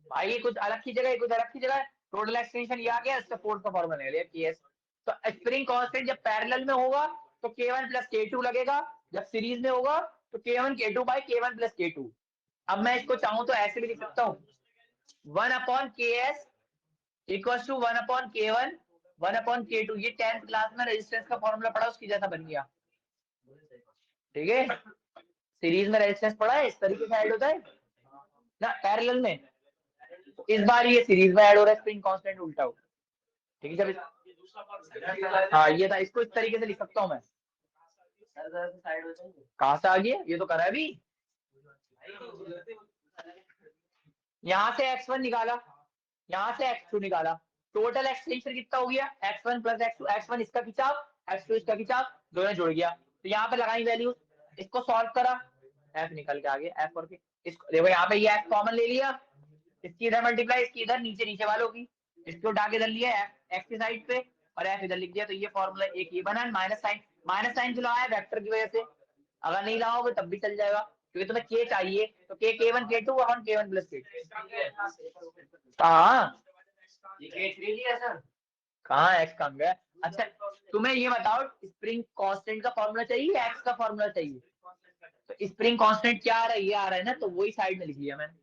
भाई। ये कुछ अलग की जगह, कुछ अलग की जगह, टोटल एक्सटेंशन ये आ गया, इसका फोर्स का फॉर्मूला निकल गया केएस। तो स्प्रिंग कांस्टेंट जब पैरेलल में होगा तो k1 प्लस k2 लगेगा, जब सीरीज में होगा तो k1 k2 by k1 plus k2। अब मैं इसको चाहूं तो ऐसे भी लिख सकता हूँ, 1 upon k s equal to 1 upon k1 1 upon k2। ये 10th क्लास में रेजिस्टेंस का फॉर्मूला पढ़ा, उसकी जैसा बन गया, ठीक है। सीरीज में रेजिस्टेंस पढ़ा है, इस तरीके से ऐड होता है ना पैरेलल में, इस बार ये सीरीज में ऐड हो रहा है स्प्रिंग कांस्टेंट उल्टा हो, ठीक है। जब हाँ ये था, इसको इस तरीके से लिख सकता हूँ मैं, कहाँ से आ गया, ये तो करा है अभी। यहाँ से x1 निकाला, यहाँ से x2 निकाला, टोटल एक्सटेंशन कितना हो गया, x1 प्लस x2, x1 इसका खिंचाव x2 इसका खिंचाव, दोनों जुड़ गया। तो यहाँ पे लगाई वैल्यू, इसको सॉल्व करा, f निकल के आ गया, f और इसको देखो यहाँ पे ये f कॉमन ले लिया, इसकी इधर मल्टीप्लाई, इसकी इधर नीचे नीचे वालों की, इसको उठा के इधर लिया x की साइड पे और f इधर लिख दिया। तो ये फॉर्मूला एक ये बना, माइनस साइन जो लगाया वेक्टर की वजह से, अगर नहीं लगाओगे तब भी चल जाएगा, क्योंकि तुम्हें k चाहिए, तो k1 k2 upon k1 plus k2। हाँ कहाँ x कम गया। अच्छा तुम्हें ये बताओ, स्प्रिंग कांस्टेंट का फॉर्मूला चाहिए या x का फॉर्मूला चाहिए, तो स्प्रिंग कांस्टेंट क्या आ रहा है, ये आ रहा है ना, तो वही साइड में लिख लिया मैंने,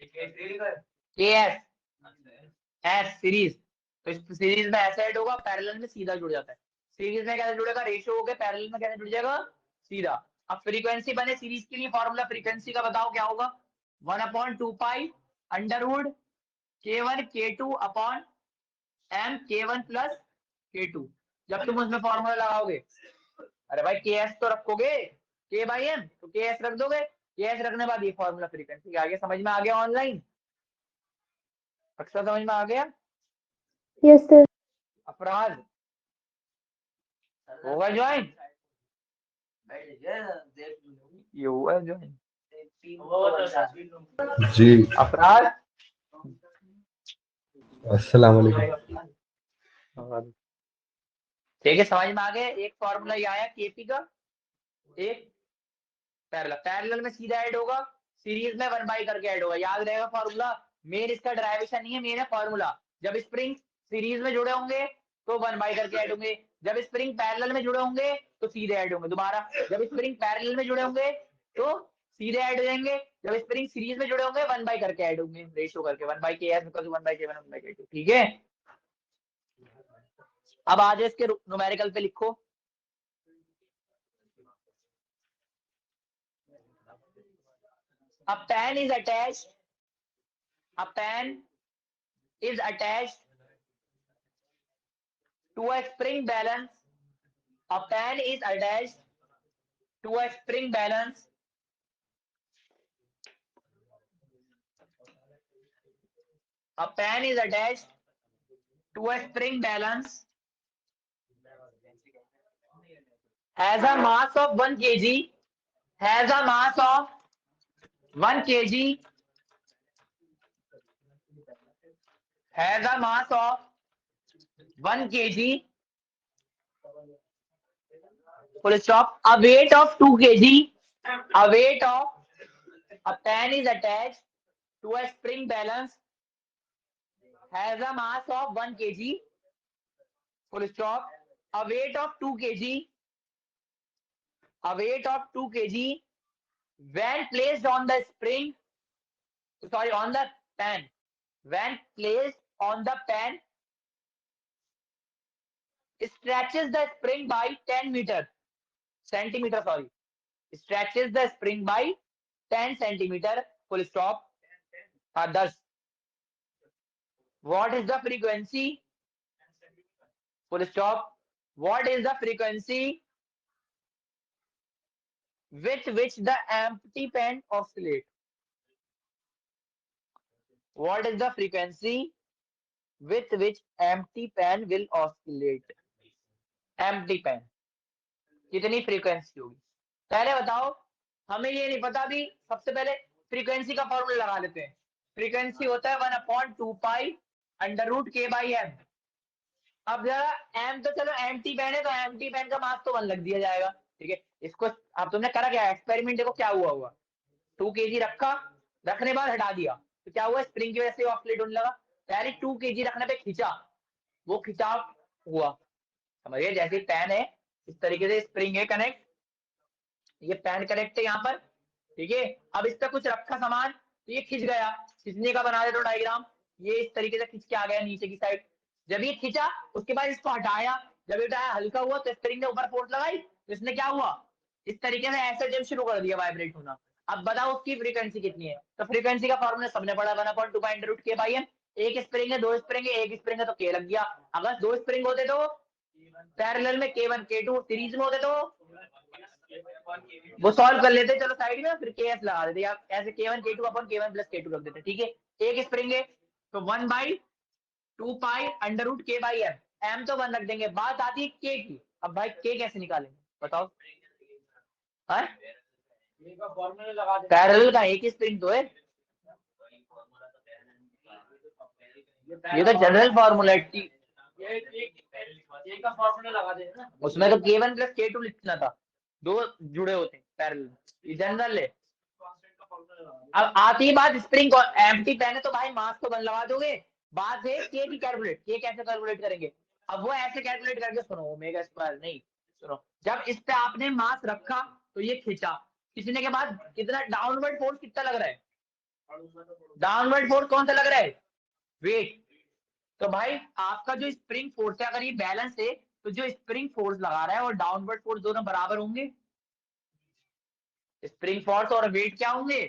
के एस एस सीरीज। तो इस सीरीज में ऐसा ऐड होगा, पैरेलल में सीधा जुड़ जाता है। सीरीज में कैसे जुड़ेगा, रेशियो हो गया, पैरेलल में कैसे जुड़ जाएगा, सीधा। अब फ्रीक्वेंसी बने सीरीज के लिए, फॉर्मूला फ्रीक्वेंसी का बताओ क्या होगा, 1 upon 2 pi under root k1 k2 upon M K1 plus K2। जब तुम उसमें फॉर्मूला लगाओगे, अरे भाई KS तो रखोगे, K बाई एम, तो KS रख दोगे, KS रखने बाद ये फॉर्मूला फ्रीक्वेंसी आ गया। समझ में आ गया? ऑनलाइन अक्सर समझ में आ गया? Yes sir. अपराध होगा ज्वाइन, ये हुआ ज्वाइन। जी अपराध अस्सलाम वालेकुम। ठीक है, समझ में आ गया। एक फॉर्मूला ये आया केपी का, एक पैरेलल में सीधा ऐड होगा, सीरीज में 1 बाई करके ऐड होगा। याद रहेगा फॉर्मूला। मेन इसका डेरिवेशन नहीं है, मेन है फॉर्मूला। जब स्प्रिंग सीरीज में जुड़े होंगे तो 1 बाई करके ऐड होंगे, जब स्प्रिंग पैरेलल में जुड़े होंगे तो सीधे ऐड होंगे। दोबारा, जब स्प्रिंग पैरेलल में जुड़े होंगे तो सीधे ऐड हो जाएंगे, जब स्प्रिंग सीरीज में जुड़े होंगे 1 बाई करके ऐड होंगे, रेशियो करके 1/Ks = 1/K1 1/K2। ठीक है, अब आज इसके न्यूमेरिकल पे लिखो। A pen is attached. A pen is attached to a spring balance. A pen is attached to a spring balance. A pen is attached to a spring balance. Has a mass of 1 kg. Has a mass of 1 kg. Has a mass of 1 kg. Full stop. A weight of 2 kg. A weight of a pen is attached to a spring balance. Has a mass of 1 kg. Full stop. A weight of 2 kg. A weight of 2 kg when placed on the spring, sorry, on the pen. When placed on the pen, stretches the spring by 10 centimeter, sorry. Stretches the spring by 10 centimeter. Full stop. Thus, what is the frequency? Full stop. What is the frequency with which the empty pen oscillates? What is the frequency with which empty pen will oscillate? Empty pen कितनी फ्रीक्वेंसी होगी? पहले बताओ, हमें ये नहीं पता अभी। सबसे पहले फ्रीक्वेंसी का फॉर्मूला लगा लेते हैं। फ्रीक्वेंसी होता है 1/2π√K/m। अब जरा m तो चलो एम्प्टी पेन है तो एम्प्टी पेन का मास तो 1 लग दिया जाएगा। ठीक है, इसको अब तुमने करा क्या एक्सपेरिमेंट, देखो क्या हुआ होगा। 2 kg रखा, रखने बाद हटा दिया तो क्या हुआ, स्प्रिंग की वजह से ऑसिलेट होने लगा। पहले 2 kg रखने पे खींचा, वो खिंचाव हुआ, समझिए। जैसे पेन है इस तरीके से स्प्रिंग है कनेक्ट, ये पेन कनेक्ट है यहाँ पर। ठीक है, अब इस पे कुछ रखा सामान तो ये खिंच गया। खिंचने का बना दे तो डायग्राम, ये इस तरीके से खिंच के आ गया नीचे की साइड। जब ये खिंचा उसके बाद इसको हटाया, जब ये हटाया हल्का हुआ तो स्प्रिंग ने ऊपर फोर्स लगाई तो इसने क्या हुआ, इस तरीके से ऐसे जब शुरू कर दिया वाइब्रेट होना। अब बताओ उसकी फ्रीक्वेंसी कितनी है? तो फ्रीक्वेंसी का फॉर्मूला सबने पढ़ा, 1/2π√K/m। एक स्प्रिंग है, 2 स्प्रिंग है, एक स्प्रिंग है तो K लग गया। अगर 2 स्प्रिंग होते तो पैरेलल में K1 K2, सीरीज में होते तो वो सॉल्व कर लेते, चलो साइड में, फिर KS लगा देते, या ऐसे K1 K2 अपन K1 + K2 रख देते। ठीक है, एक स्प्रिंग है तो 1/2π√K/m। m तो 1 रख देंगे। बात आती है K की। अब भाई K कैसे निकालेंगे बताओ? पैरेलल का एक ही स्प्रिंग तो है, ये तो जनरल फॉर्मूला है। उसमें तो K1 + K2 लिखना था, 2 जुड़े होते हैं पैरेलल, ये जनरल है। अब आती बात स्प्रिंग को, एम्प्टी पेन है तो भाई मास तो 1 लगा दोगे। बात है K की कैलकुलेट, K कैसे कैलकुलेट करेंगे? अब वो ऐसे कैलकुलेट करके, सुनो, ओमेगा स्क्वायर नहीं, सुनो, जब इस पे आपने मास रखा तो ये खींचा, खींचने के बाद कितना डाउनवर्ड फोर्स कितना लग रहा है? डाउनवर्ड फोर्स कौन सा लग रहा है? वेट। तो भाई आपका जो स्प्रिंग फोर्स है, अगर ये बैलेंस है तो जो स्प्रिंग फोर्स लगा रहा है और डाउनवर्ड फोर्स दोनों बराबर होंगे। स्प्रिंग फोर्स और वेट क्या होंगे?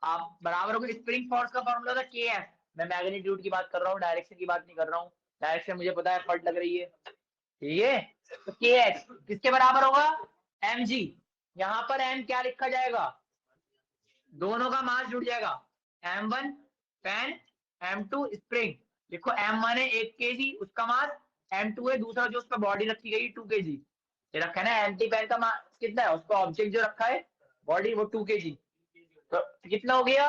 आप बराबर होंगे। स्प्रिंग फोर्स का फॉर्मूला था KF। मैं मैग्नीट्यूड की बात कर रहा हूँ, डायरेक्शन की बात नहीं कर रहा हूँ। डायरेक्शन मुझे पता है, फट लग रही है, ठीक है। तो के एच किसके बराबर होगा, एम जी। यहाँ पर एम क्या लिखा जाएगा, दोनों का मास जुड़ जाएगा, m1 फैन, m2 स्प्रिंग। देखो m1 है 1 kg, उसका मास, m2 है दूसरा जो उसका बॉडी रखी गई 2 kg। ये रखा है ना, एंटी फैन का मास कितना है, उसका ऑब्जेक्ट जो रखा है बॉडी वो 2 kg। तो कितना हो गया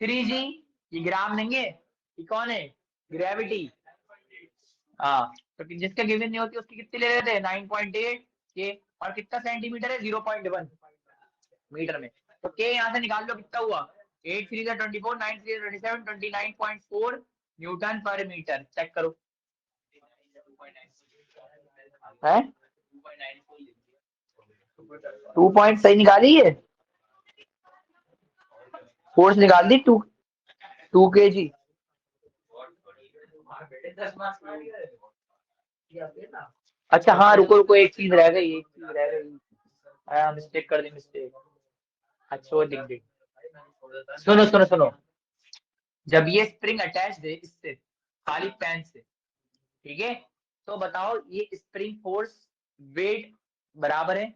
3g। ये ग्राम नहीं है, ये कौन है, ग्रेविटी। हाँ, तो जिसका गिवन नहीं होती उसकी कितनी ले लेते हैं 9.8 के, और कितना सेंटीमीटर है 0.1 मीटर में। तो के यहाँ से निकाल लो, कितना हुआ 8 3 24, 9 3 27, 29.4 न्यूटन पर मीटर। चेक करो है 2 पॉइंट सही निकाली है, फोर्स निकाल दी 2 kg। अच्छा हाँ रुको रुको, एक चीज रह गई, मिस्टेक कर दी, मिस्टेक। अच्छा वो लिख दी, सुनो सुनो सुनो, जब ये स्प्रिंग अटैच है इससे खाली पैन से, ठीक है, तो बताओ ये स्प्रिंग फोर्स वेट बराबर है।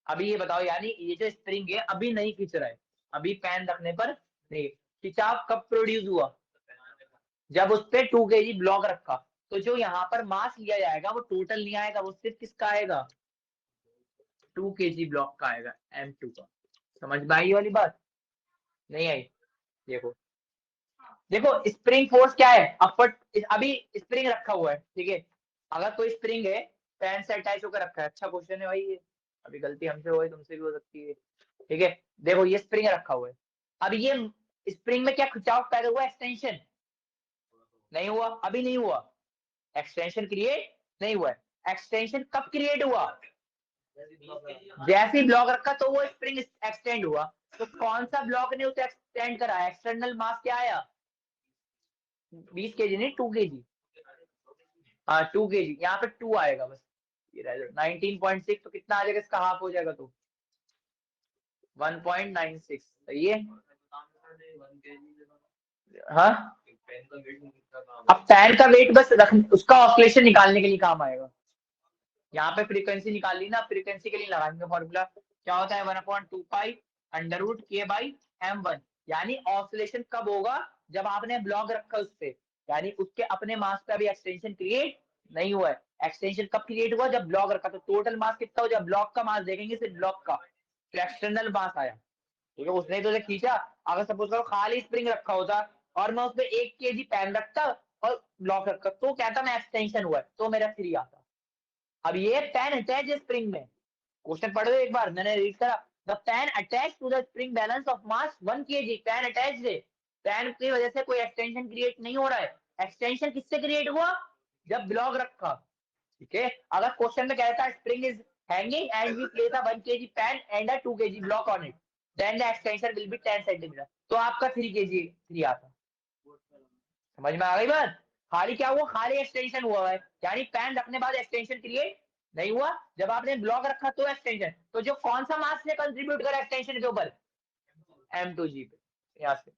अभी ये बताओ, यानी ये जो स्प्रिंग है अभी नहीं खींच रहा है, अभी पैन रखने पर नहीं, खिंचाव कब प्रोड्यूस हुआ, जब उस पे 2 kg ब्लॉक रखा। तो जो यहाँ पर मास लिया जाएगा वो टोटल नहीं आएगा, वो सिर्फ किसका आएगा, 2 kg ब्लॉक का आएगा, m2 का। समझ में आई वाली बात, नहीं आई। देखो देखो स्प्रिंग फोर्स क्या है, अपवर्ड, अभी स्प्रिंग रखा हुआ है, ठीक है। अगर कोई स्प्रिंग है पैन से अटैच होकर रखा है, अच्छा क्वेश्चन है भाई ये, अभी गलती हमसे हो तुमसे भी हो सकती है, ठीक है। देखो ये स्प्रिंग रखा हुआ है, अब ये स्प्रिंग में क्या खिंचाव पैदा हुआ, एक्सटेंशन नहीं हुआ, अभी नहीं हुआ, एक्सटेंशन क्रिएट नहीं हुआ है। एक्सटेंशन कब क्रिएट हुआ, जैसे ही ब्लॉक रखा तो वो स्प्रिंग एक्सटेंड हुआ। तो कौन सा ब्लॉक ने उसे एक्सटेंड करा, एक्सटर्नल मास क्या आया 20 kg नहीं 2 kg, हाँ 2 kg, यहाँ पे 2 आएगा बस, ये रह जाएगा 19.6, तो कितना आ जाएगा, इसका हाफ हो जाएगा तो 1.96, सही है। हाँ अब पैन का वेट बस रख, उसका ऑसिलेशन निकालने के लिए काम आएगा। यहाँ पे फ्रीक्वेंसी निकाल ली ना, फ्रीक्वेंसी के लिए लगाएंगे फॉर्मूला, क्या होता है 1/2 अंडर रूट के बाई m1। यानी ऑसिलेशन कब होगा, जब आपने ब्लॉक रखा उससे, यानी उसके अपने मास पे अभी एक्सटेंशन क्रिएट नहीं हुआ है। एक्सटेंशन कब क्रिएट हुआ, जब ब्लॉक रखा। तो टोटल मास कितना हो, जब ब्लॉक का मास देखेंगे सिर्फ ब्लॉक का, तो एक्सटर्नल मास आया, ठीक है, उसने तो खींचा। अगर सपोज करो खाली स्प्रिंग रखा होता और मैं उसमें 1 kg पैन रखता और ब्लॉक रखा, तो कहता मैं एक्सटेंशन हुआ है, तो मेरा 3 आता। अब ये पैन अटैच है स्प्रिंग में, क्वेश्चन पढ़ दो एक बार, मैंने रीड करा, the pan attach to the spring balance of mass 1 kg, pan attach है, पैन की वजह से कोई एक्सटेंशन क्रिएट नहीं हो रहा है। एक्सटेंशन किससे क्रिएट हुआ, जब ब्लॉक रखा, ठीक है। अगर क्वेश्चन में कहता है spring is hanging and we place a 1 kg pan and a 2 kg block on it, then the extension will be 10 centimetre, तो आपका 3 kg 3 आता। समझ में आ गई बात, खाली क्या हुआ, खाली एक्सटेंशन हुआ है, यानी पैन रखने बाद एक्सटेंशन क्रिएट नहीं हुआ, जब आपने ब्लॉक रखा तो एक्सटेंशन। तो जो कौन सा मास ने कंट्रीब्यूट करा एक्सटेंशन के ऊपर, m2g पे, यहाँ से।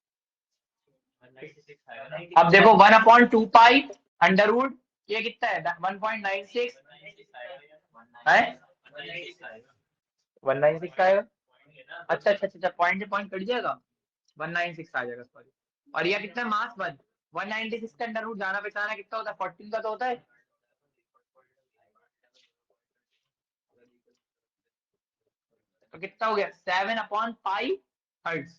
अब देखो 1/2 अंडर रूट, ये कितना है 1.96 है, 196 आएगा। अच्छा अच्छा अच्छा, पॉइंट से पॉइंट कट जाएगा, 196 आ जाएगा, सॉरी। और यह कितना मास 196 का अंडर रूट जाना पहचाना कितना होता है, 14 का तो होता है। तो कितना हो गया 7/पाई हर्ट्ज।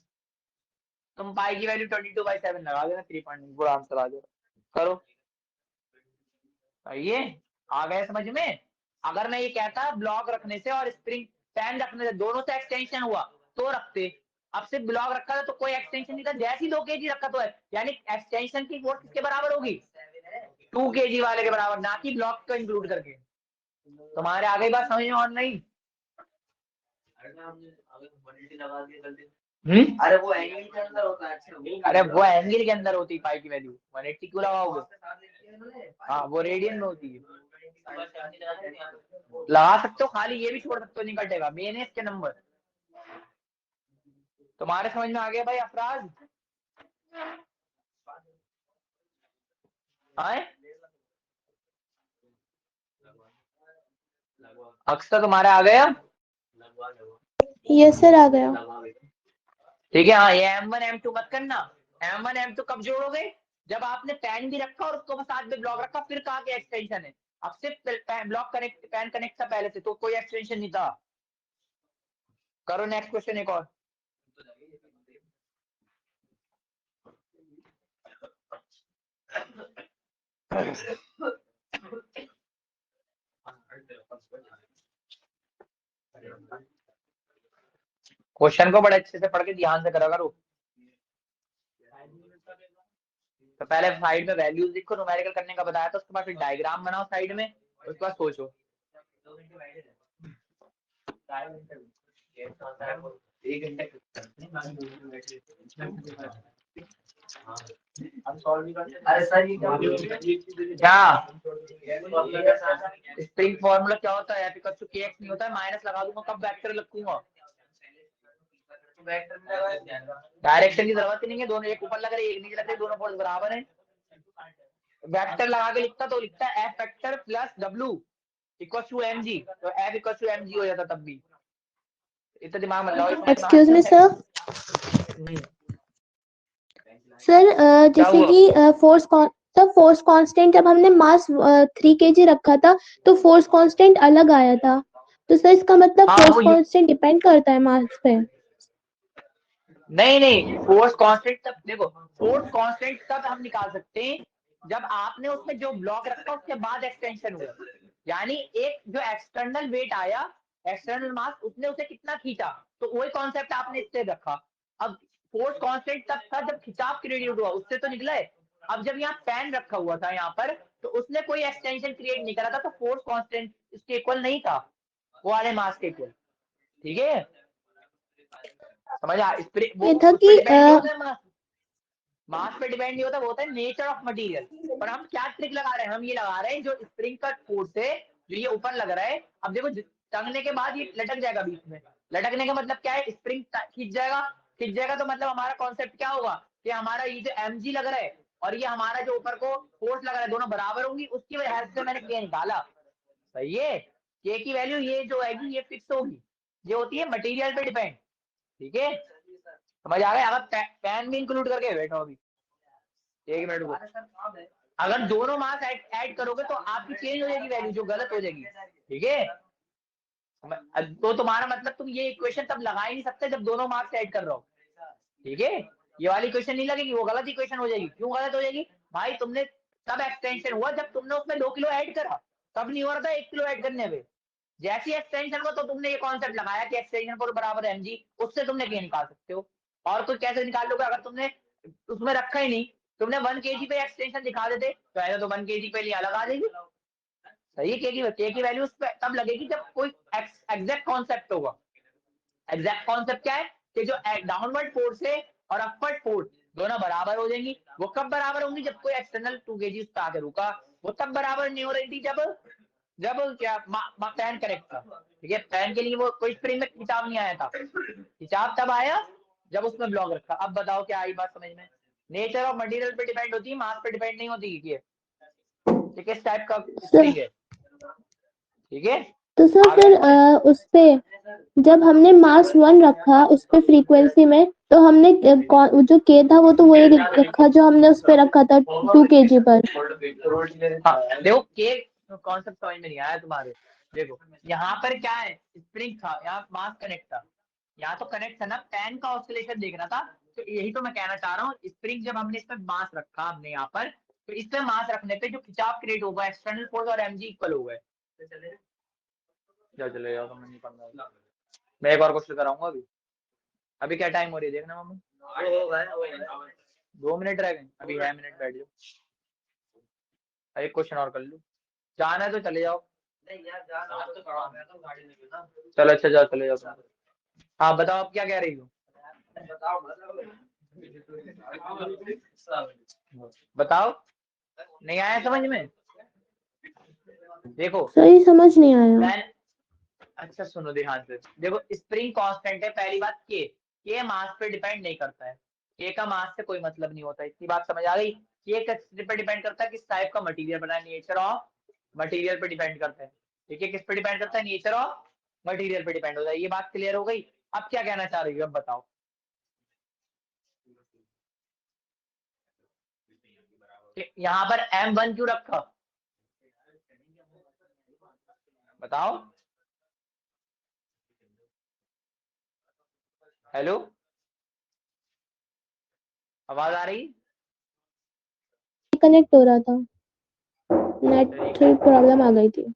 तुम पाई की वैल्यू 22/7 लगा देना, 3.9 पूरा आंसर आ जाएगा। करो, ये आ गया समझ में। अगर मैं ये कहता ब्लॉक रखने से और स्प्रिंग पैन रखने से दोनों से एक्सटेंशन हुआ तो रखते, अब सिर्फ ब्लॉक रखा था तो कोई एक्सटेंशन नहीं था, जैसे ही 2 kg रखा तो है, यानी एक्सटेंशन की फोर्स किसके बराबर होगी, 2 kg वाले के बराबर, ना कि ब्लॉक को इंक्लूड करके। तुम्हारे आगे बात समझ में और नहीं, अरे वो एंगल के अंदर होता है, अरे वो एंगल के अंदर होती है पाई की वैल्यू, 180 क्यों लगाओगे, हाँ वो रेडियन में होती है, लगा सकते हो, खाली ये भी छोड़ सकते हो, नहीं कटेगा, मेन है इसके नंबर। तुम्हारे समझ में आ गया भाई अफराज, आए अक्सर तुम्हारा आ गया? यस सर आ गया। ठीक है। हाँ, ये M1 M2 मत करना। M1 M2 कब जोड़ोगे? जब आपने पैन भी रखा और उसको साथ में ब्लॉक रखा, फिर कहा कि एक्सटेंशन है। अब सिर्फ ब्लॉक कनेक्ट पैन कनेक्ट था पहले से, तो कोई एक्सटेंशन नहीं था। करो नेक्स्ट क्वेश्चन एक और। क्वेश्चन को बड़े अच्छे से पढ़ के ध्यान से करा करो। तो पहले साइड में वैल्यूज लिखो, न्यूमेरिकल करने का बताया था, उसके बाद फिर डायग्राम बनाओ साइड में, उसके बाद सोचो। क्या स्प्रिंग फॉर्मूला क्या होता है? F = kx नहीं होता है, माइनस लगा दूंगा, कब वेक्टर लिखूंगा? डायरेक्शन की जरूरत ही नहीं है, दोनों एक ऊपर लग रहे एक नीचे लग रहे, दोनों फोर्स बराबर है। वेक्टर लगा के लिखता तो लिखता है F vector plus W = mg, तो F = mg हो जाता तब भी। इतना दिमाग मत लगाओ। Excuse me sir. सर जैसे कि फोर्स कांस्टेंट जब हमने मास 3 kg रखा था तो फोर्स कांस्टेंट अलग आया था, तो सर इसका मतलब हाँ, फोर्स कांस्टेंट डिपेंड करता है मास पे? नहीं, फोर्स कांस्टेंट तब देखो, फोर्स कांस्टेंट तब हम निकाल सकते हैं जब आपने उसमें जो ब्लॉक रखा उसके बाद एक्सटेंशन हुआ। यानी एक जो एक्सटर्नल वेट आया, एक्सटर्नल मास, उसने उसे कितना खींचा, तो वही कॉन्सेप्ट आपने इससे रखा। अब फोर्स कांस्टेंट तब था जब खिंचाव क्रिएट हुआ, उससे तो निकला है। अब जब यहाँ पैन रखा हुआ था यहाँ पर, तो उसने कोई एक्सटेंशन क्रिएट नहीं करा था, तो फोर्स कांस्टेंट इसके इक्वल नहीं था, वो वाले मास के इक्वल। ठीक है, समझ आ? वो ये था उस कि पे डिपेंड नहीं होता है मास, मास पे डिपेंड नहीं होता, वो होता है नेचर ऑफ मटेरियल। पर हम क्या ट्रिक लगा रहे हैं? हम ये लगा रहे हैं जो स्प्रिंग का फोर्स है, जो ये ऊपर लग रहा है, अब देखो टंगने के बाद ये लटक जाएगा बीच में। लटकने का मतलब क्या है? स्प्रिंग खींच जाएगा। खींच जाएगा तो मतलब हमारा कॉन्सेप्ट क्या होगा कि हमारा ये जो mg लग रहा है और ये हमारा जो ऊपर को फोर्स लग रहा है, दोनों बराबर होंगी, उसकी वजह से मैंने के निकाला। सही है, के की वैल्यू ये जो आएगी ये फिक्स होगी, ये होती है मटेरियल पे डिपेंड। ठीक है, समझ आ गया? अगर पैन भी इंक्लूड करके बैठो अभी, एक मिनट को, अगर दोनों मास ऐड करोगे तो आपकी चेंज हो जाएगी वैल्यू, जो गलत हो जाएगी। ठीक है, तो तुम्हारा मतलब तुम ये इक्वेशन तब लगा ही नहीं सकते जब दोनों मार्क्स ऐड कर रहे हो। ठीक है, ये वाली इक्वेशन नहीं लगेगी, वो गलत इक्वेशन हो जाएगी। क्यों गलत हो जाएगी भाई? तुमने तब एक्सटेंशन हुआ जब तुमने उसमें 2 किलो ऐड करा, तब नहीं हो रहा था 1 किलो ऐड करने में। जैसी एक्सटेंशन हुआ तो तुमने ये कॉन्सेप्ट लगाया कि एक्सटेंशन फोर्स बराबर है mg, उससे तुमने के निकाल सकते हो। और कुछ कैसे निकाल लोगे? अगर तुमने उसमें रखा ही नहीं, तुमने 1 kg पे एक्सटेंशन दिखा देते तो ऐसा तो 1 kg पे अलग आ जाएगी। सही है, के की वैल्यू तब लगेगी जब कोई एग्जैक्ट कॉन्सेप्ट होगा। एग्जैक्ट कॉन्सेप्ट क्या है कि जो डाउनवर्ड फोर्स है और अपवर्ड फोर्स दोनों बराबर हो जाएंगी। वो कब बराबर होंगी? जब कोई एक्सटर्नल 2 kg उस पे आके रुका। वो तब बराबर नहीं हो रही थी जब जब क्या पैन करेक्ट था। ठीक है, पैन के लिए वो कोई स्प्रिंग में खिंचाव नहीं आया था, खिंचाव तब आया जब उसमें ब्लॉक रखा। अब बताओ क्या आई बात समझ में? नेचर ऑफ मटेरियल पे डिपेंड होती है, मास पे डिपेंड नहीं होती कि किस टाइप का स्प्रिंग है। ठीक है, तो सर फिर उस पे जब हमने मास 1 रखा उस पे फ्रीक्वेंसी में, तो हमने जो के था वो तो वही रखा जो हमने उस पे रखा था 2 kg पर। हाँ, देखो के कॉन्सेप्ट समझ में नहीं आया तुम्हारे। देखो यहाँ पर क्या है, स्प्रिंग था, यहाँ मास कनेक्ट था, यहाँ तो कनेक्ट था ना, पैन का ऑसिलेशन देखना था। तो यही तो मैं कहना चाह रहा हूँ, स्प्रिंग जब हमने इसमें मास रखा हमने यहाँ पर, तो इसमें मास रखने पे जो खिंचाव क्रिएट होगा, एक्सटर्नल फोर्स और mg इक्वल हो गए। चले जाओ, समझ नहीं पड़ा। मैं एक और क्वेश्चन कराऊंगा अभी। अभी क्या टाइम हो रही है देखना मम्मी? 2 मिनट रह गए, अभी है मिनट, बैठ जाओ, एक क्वेश्चन और कर लो। जाना है तो चले जाओ। चलो अच्छा जाओ, चले जाओ। हाँ बताओ, आप क्या कह रही हो? बताओ, नहीं आया समझ में? देखो सही समझ नहीं आया। अच्छा सुनो ध्यान से, देखो स्प्रिंग कांस्टेंट है, पहली बात के मास पे डिपेंड नहीं करता है, के का मास से कोई मतलब नहीं होता। इतनी बात समझ आ गई? ये किस पे डिपेंड करता है, किस टाइप का मटेरियल बना है, नेचर ऑफ मटेरियल पे डिपेंड करता है। ठीक है, किस पे डिपेंड करता है, नेचर ऑफ मटेरियल पे डिपेंड होता है। ये बात क्लियर हो गई। अब क्या कहना चाह रही हो, अब बताओ। यहाँ पर M1 क्यों रखा, बताओ। हेलो, आवाज आ रही? कनेक्ट हो रहा था, नेट ठीक थोड़ी है, प्रॉब्लम आ गई थी।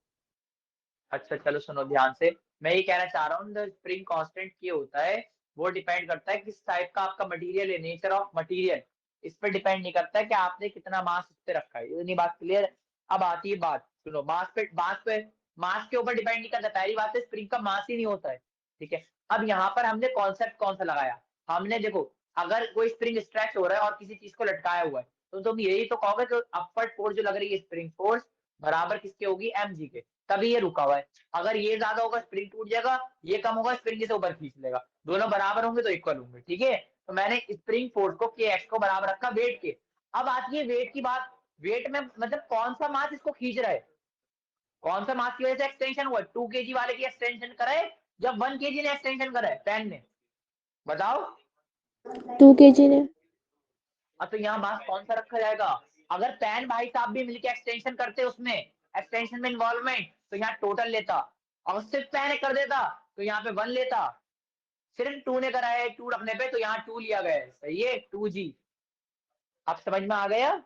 अच्छा चलो सुनो ध्यान से। मैं ये कहना चाह रहा हूँ, स्प्रिंग कांस्टेंट ये होता है, वो डिपेंड करता है किस टाइप का आपका मटेरियल है, नेचर ऑफ मटेरियल। इस पर डिपेंड नहीं करता है कि आपने कितना मास उस पे रखा है। इतनी बात क्लियर है। अब आती है बात, सुनो, मास के ऊपर डिपेंड नहीं करता। पहली बात है, स्प्रिंग का मास ही नहीं होता है। ठीक है, अब यहाँ पर हमने कॉन्सेप्ट कौन सा लगाया, हमने देखो, अगर कोई स्प्रिंग स्ट्रेच हो रहा है और किसी चीज को लटकाया हुआ है, तो तुम यही तो कहोगे कि अपवर्ड फोर्स जो लग रही है स्प्रिंग फोर्स बराबर किसके होगी, mg के, तभी ये रुका हुआ है। अगर ये ज्यादा होगा स्प्रिंग टूट जाएगा, ये कम होगा स्प्रिंग से ऊपर खींच लेगा, दोनों बराबर होंगे तो इक्वल होंगे। ठीक है, तो मैंने स्प्रिंग फोर्स को के एक्स को बराबर रखा वेट के। अब आती है वेट की बात। वेट में मतलब कौन सा मास इसको खींच रहा है, कौन सा मास की वजह से एक्सटेंशन हुआ, 2 kg वाले की एक्सटेंशन करा है या 1 kg ने एक्सटेंशन करा है पेन ने, बताओ। 2 kg ने। अब तो यहाँ मास कौन सा रखा जाएगा, अगर पेन भाई साहब भी मिलके एक्सटेंशन करते उसमें, एक्सटेंशन में इन्वॉल्वमेंट, तो यहाँ टोटल लेता। और सिर्फ पेन कर देता तो यहाँ पे 1 लेता। सिर्फ 2 ने करा है, 2 रखने पे तो यहाँ 2 लिया गया है, सही है, 2g। अब समझ में आ गया?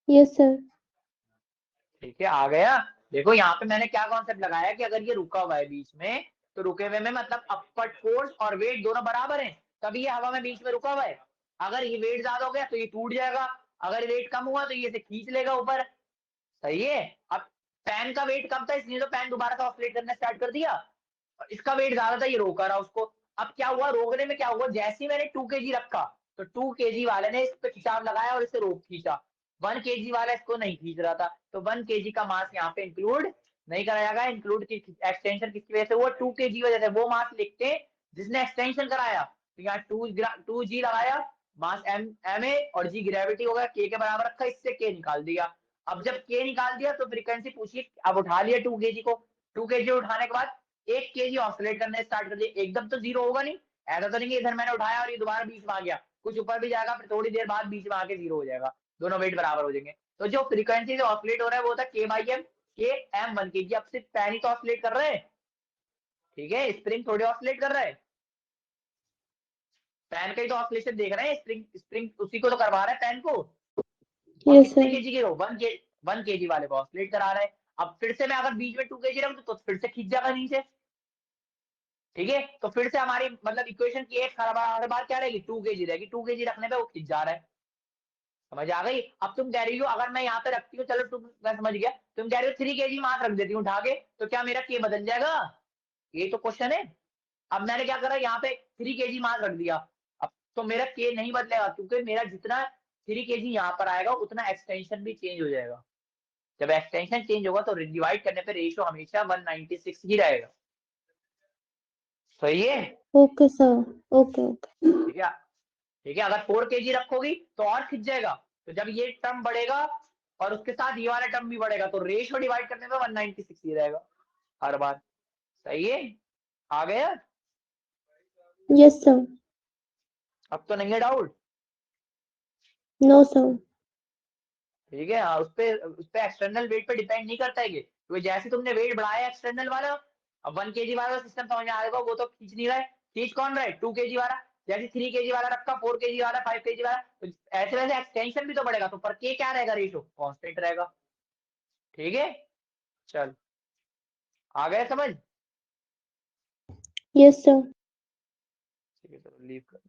Yes sir. ठीक है, आ गया। देखो यहाँ पे मैंने क्या कॉन्सेप्ट लगाया कि अगर ये रुका हुआ है बीच में, तो रुके हुए में मतलब अपवर्ड फोर्स और वेट दोनों बराबर हैं, तभी ये हवा में बीच में रुका हुआ है। अगर ये वेट ज्यादा हो गया तो ये टूट जाएगा, अगर वेट कम हुआ तो ये इसे खींच लेगा ऊपर। सही है। अब पैन का वेट कम था इसलिए तो पैन दोबारा से ऑसिलेट करना स्टार्ट कर दिया, और इसका वेट ज्यादा था, ये रोका रहा उसको। अब क्या हुआ, रोकने में क्या हुआ, जैसे ही मैंने 2 kg रखा, तो 2 kg वाले ने इस पे खिंचाव लगाया और इसे रोक खींचा। 1 kg वाला इसको नहीं खींच रहा था, तो 1 kg का मास यहाँ पे इंक्लूड नहीं कराया गया। इंक्लूड की एक्सटेंशन किसकी वजह से हुआ, 2 kg वजह से। वो मास लिखते हैं जिसने एक्सटेंशन कराया, तो यहाँ 2g लगाया, मास एम ए, और जी ग्रेविटी होगा, के बराबर रखा, इससे के निकाल दिया। अब जब के निकाल दिया तो फ्रीक्वेंसी पूछिए, अब उठा लिया 2 kg को। 2 kg उठाने के बाद 1 kg ऑसिलेट करने स्टार्ट कर दिया। एकदम तो जीरो होगा नहीं, ऐसा तो नहीं कि इधर मैंने उठाया और ये दोबारा बीच में आ गया, कुछ ऊपर भी जाएगा फिर थोड़ी देर बाद बीच में आके जीरो हो जाएगा, दोनों वेट बराबर हो जाएंगे। तो जो फ्रीक्वेंसी से ऑसिलेट हो रहा है वो होता है k/m, के m 1 kg। अब सिर्फ पैन ही तो ऑसिलेट कर रहे हैं, ठीक है, स्प्रिंग थोड़ी ऑसिलेट कर रहा है, पैन का ही तो ऑसिलेशन देख रहे हैं, स्प्रिंग स्प्रिंग उसी को तो करवा रहा है पैन को। और यस कितने सर। केजी के हो, 1 kg वाले को ऑसिलेट करा रहा है। अब फिर से मैं अगर बीच में 2 kg रख दूं तो फिर से खींच जाएगा नीचे। ठीक है, तो फिर से हमारी मतलब इक्वेशन की एक हर बार क्या रहेगी, 2 kg रहेगी। 2 kg रखने पे वो खिंच जा रहा है, समझ आ गई? अब तुम कह रही हो अगर मैं यहाँ पे रखती हूँ, चलो तुम, मैं समझ गया, तुम कह रही हो 3 kg मास रख देती हूँ उठा के, तो क्या मेरा के बदल जाएगा, ये तो क्वेश्चन है। अब मैंने क्या करा, यहाँ पे 3 kg मास रख दिया, अब तो मेरा के नहीं बदलेगा, क्योंकि मेरा जितना 3 kg यहाँ पर आएगा उतना एक्सटेंशन भी चेंज हो जाएगा। जब एक्सटेंशन चेंज होगा तो डिवाइड करने पे रेशियो हमेशा 196 ही रहेगा। सही है, ओके सर। Okay okay. ठीक है। ठीक है, अगर 4 kg रखोगी तो और खिंच जाएगा, तो जब ये टर्म बढ़ेगा और उसके साथ ये वाला टर्म भी बढ़ेगा, तो रेशियो डिवाइड करने में 196 ही रहेगा हर बार। सही है, आ गया? Yes sir. अब तो नहीं है डाउट? No sir. ठीक है, हाँ, उस पे एक्सटर्नल वेट पे डिपेंड नहीं करता है ये, तो जैसे तुमने वेट बढ़ाया एक्सटर्नल वाला, अब 1 kg वाला सिस्टम समझ में आएगा, वो तो खींच नहीं रहा है। खींच कौन रहा है, 2 kg वाला। जैसे 3 kg वाला रखा, 4 kg वाला, 5 kg वाला, तो ऐसे वैसे एक्सटेंशन भी तो बढ़ेगा, तो पर के क्या रहेगा, रेशियो कांस्टेंट रहेगा। ठीक है, चल, आ गया समझ? Yes sir. ठीक है, चलो लीव कर।